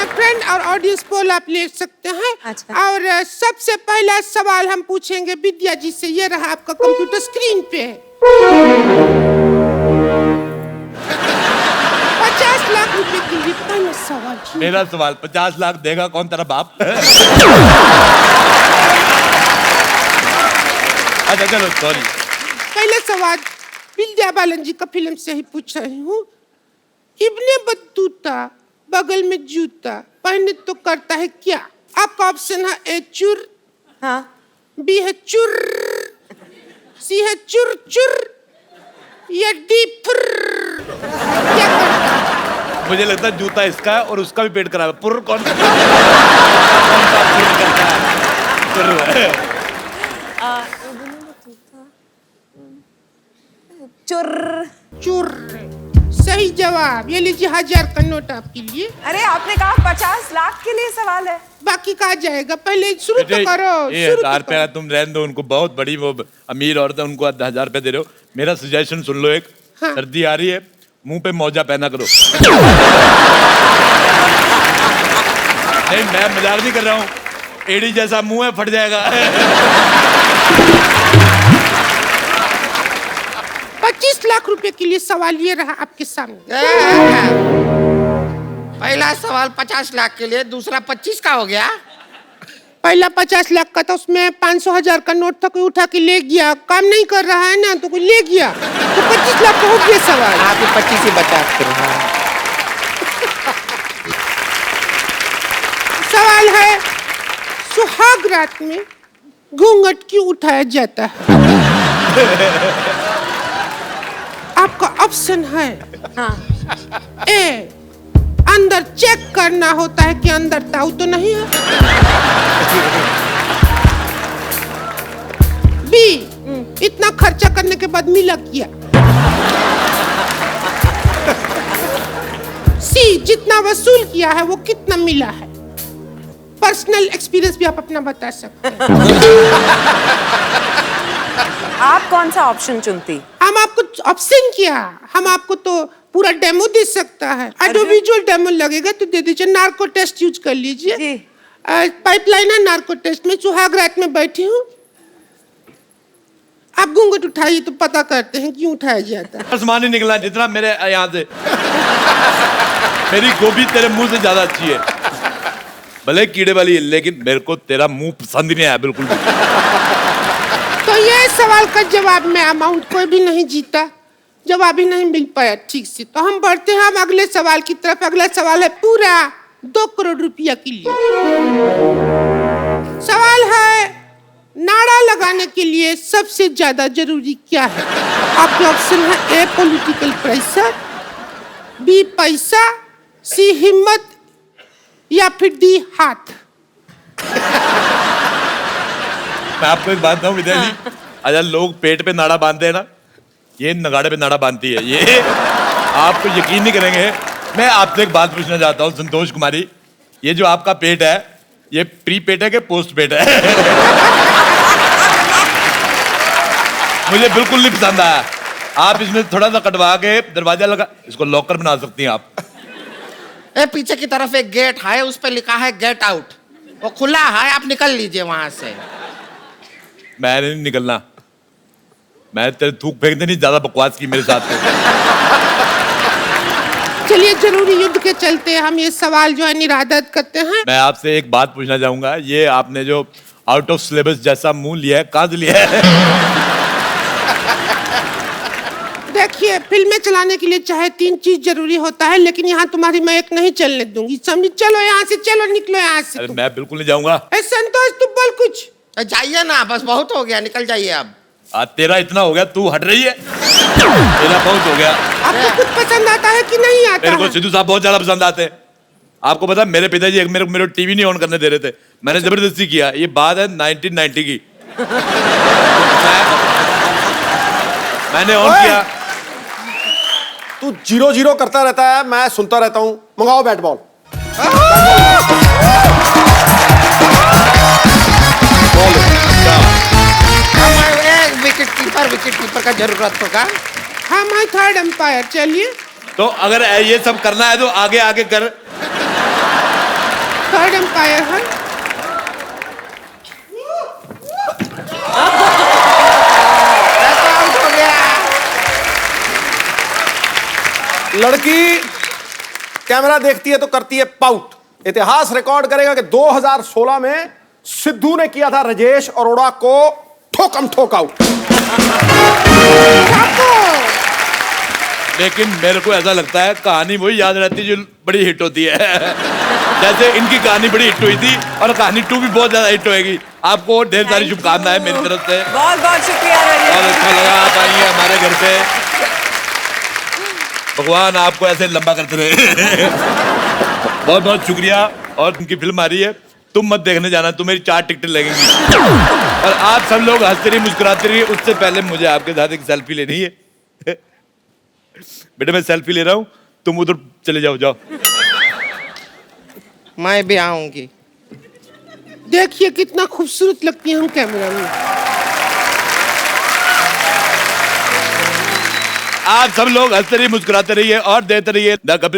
फ्रेंड और ऑडियंस पोल आप ले सकते हैं। अच्छा। और सबसे पहला सवाल हम पूछेंगे विद्या जी से, ये रहा आपका कंप्यूटर स्क्रीन पे। 50 लाख रुपए के लिए पहला सवाल। मेरा सवाल 50 लाख देगा कौन, तेरा बाप? अच्छा चलो सॉरी। पहले सवाल विद्या बालन जी का फिल्म से ही पूछ रही हूँ। इब्ने बत्तूता बगल में जूता पहने तो करता है क्या? आपका ऑप्शन है ए चुर, हाँ, बी है चुर, सी है चुर चुर, या डी फुर। क्या करता है? मुझे लगता है जूता इसका है और उसका भी पेट खराब है। पुर कौन करता है? चुर चुर सही जवाब। ये लीजिए 1000 का नोट आपके लिए। अरे आपने कहा 50 लाख के लिए सवाल है, बाकी कहा जाएगा। पहले शुरू तो करो। 1000 रुपया तुम रहने दो, उनको बहुत बड़ी वो अमीर औरत है, उनको 1000 रुपया दे रहे हो। मेरा सजेशन सुन लो एक। हाँ। सर्दी आ रही है, मुंह पे मौजा पहना करो। नहीं मैं मजाक नहीं कर रहा हूँ, एड़ी जैसा मुंह है, फट जाएगा। 25 लाख रुपए के लिए सवाल ये रहा आपके सामने। पहला सवाल 50 लाख के लिए, दूसरा 25 का हो गया। पहला 50 लाख का था, उसमें 500,000 का नोट था, कोई उठा के ले गया। काम नहीं कर रहा है ना, तो कोई ले गया, तो 25 लाख का हो गया सवाल। आप 25 ही बचा करो। सवाल है, सुहाग रात में घूंघट क्यों उठाया जाता है? आपका ऑप्शन है, ए, अंदर चेक करना होता है कि अंदर ताऊ तो नहीं है। बी, इतना खर्चा करने के बाद मिला क्या? सी, जितना वसूल किया है वो कितना मिला है? पर्सनल एक्सपीरियंस भी आप अपना बता सकते हैं। आप कौन सा ऑप्शन चुनती? हम आपको ऑप्शन क्या, हम आपको तो पूरा डेमो दे सकता है। ऑडियोविजुअल डेमो लगेगा तो दे दीजिए। नार्को टेस्ट यूज कर लीजिए। पाइपलाइन है नार्को टेस्ट में। सुहाग रात में बैठी हूँ, आप घूंघट उठाइए तो पता करते हैं क्यों उठाया जाता है। आसमान ही निकला जितना मेरे यहाँ से। मेरी गोभी तेरे मुंह से ज्यादा अच्छी है, भले कीड़े वाली है, लेकिन मेरे को तेरा मुंह पसंद ही नहीं आया बिल्कुल भी। तो ये सवाल का जवाब में अमाउंट कोई भी नहीं जीता, जवाब ही नहीं मिल पाया ठीक से। तो हम बढ़ते हैं हम अगले सवाल की तरफ। अगला सवाल है पूरा 2 करोड़ रुपया के लिए। सवाल है, नाड़ा लगाने के लिए सबसे ज्यादा जरूरी क्या है? आपके ऑप्शन है, ए, पॉलिटिकल प्रेशर, बी, पैसा, सी, हिम्मत, या फिर डी, हाथ। मैं आपको एक बात बताऊं विद्या जी, अगर लोग पेट पे नाड़ा बांधते हैं ना, ये नगाड़े पे नाड़ा बांधती है। ये आपको यकीन नहीं करेंगे। मैं आपसे एक बात पूछना चाहता हूँ संतोष कुमारी, ये जो आपका पेट है, ये प्री पेट है कि पोस्ट पेट है? मुझे बिल्कुल नहीं पसंद आया। आप इसमें थोड़ा सा कटवा के दरवाजा लगा, इसको लॉकर बना सकती हैं आप। पीछे की तरफ एक गेट है, उस पर लिखा है गेट आउट, वो खुला है, आप निकल लीजिए वहां से। मैं नहीं निकलना, मैं तेरे थूक फेंकने नहीं, ज्यादा बकवास की मेरे साथ। चलिए जरूरी युद्ध के चलते हम ये सवाल जो है निरादत करते हैं। मैं आपसे एक बात पूछना चाहूंगा, ये आपने जो आउट ऑफ सिलेबस जैसा मुंह लिया है, कहाँ से लिया है? देखिए, फिल्में चलाने के लिए चाहे 3 चीज जरूरी होता है, लेकिन यहाँ तुम्हारी मैं एक नहीं चलने दूंगी, समझी? चलो यहाँ से, चलो निकलो यहाँ से। अरे मैं बिल्कुल नहीं जाऊंगा। संतोष तू बोल कुछ। जाइए ना, बस बहुत हो गया, निकल जाइए अब। तेरा इतना हो गया, तू हट रही है। तेरा बहुत हो गया। आपको कुछ पसंद आता है कि नहीं आता? मेरे को सिद्धू साहब बहुत ज्यादा पसंद आते हैं। आपको पता है, मेरे पिताजी मेरे टीवी नहीं ऑन करने दे रहे थे, मैंने जबरदस्ती किया। ये बात है 1990 की। मैंने ऑन किया। तू 0-0 करता रहता है, मैं सुनता रहता हूँ। मंगाओ बैट बॉल। विकेट कीपर का जरूरत होगा। हम हैं थर्ड एम्पायर। चलिए, तो अगर ये सब करना है तो आगे आगे कर। थर्ड एम्पायर है। लड़की कैमरा देखती है तो करती है पाउट। इतिहास रिकॉर्ड करेगा कि 2016 में सिद्धू ने किया था राजेश अरोड़ा को ठोकम ठोक आउट। लेकिन मेरे को ऐसा लगता है कहानी वही याद रहती है जो बड़ी हिट होती है। जैसे इनकी कहानी बड़ी हिट हुई थी और कहानी 2 भी बहुत ज्यादा हिट होएगी। आपको ढेर सारी शुभकामनाएं मेरी तरफ से। बहुत बहुत शुक्रिया। बहुत अच्छा लगा आप आइए हमारे घर पे। भगवान आपको ऐसे लंबा करते रहे। बहुत बहुत शुक्रिया। और उनकी फिल्म आ रही है, तुम मत देखने जाना, तुम्हें 4 टिकटें लगेंगी। और आप सब लोग हंसते रहिए, मुस्कुराते रहिए। उससे पहले मुझे आपके साथ एक सेल्फी लेनी है। बेटा मैं सेल्फी ले रहा हूँ, तुम उधर चले जाओ। जाओ, मैं भी आऊंगी। देखिए कितना खूबसूरत लगती है हम कैमरा में। आप सब लोग हंसते रहिए, मुस्कुराते रहिए और देते रहिए द कपिल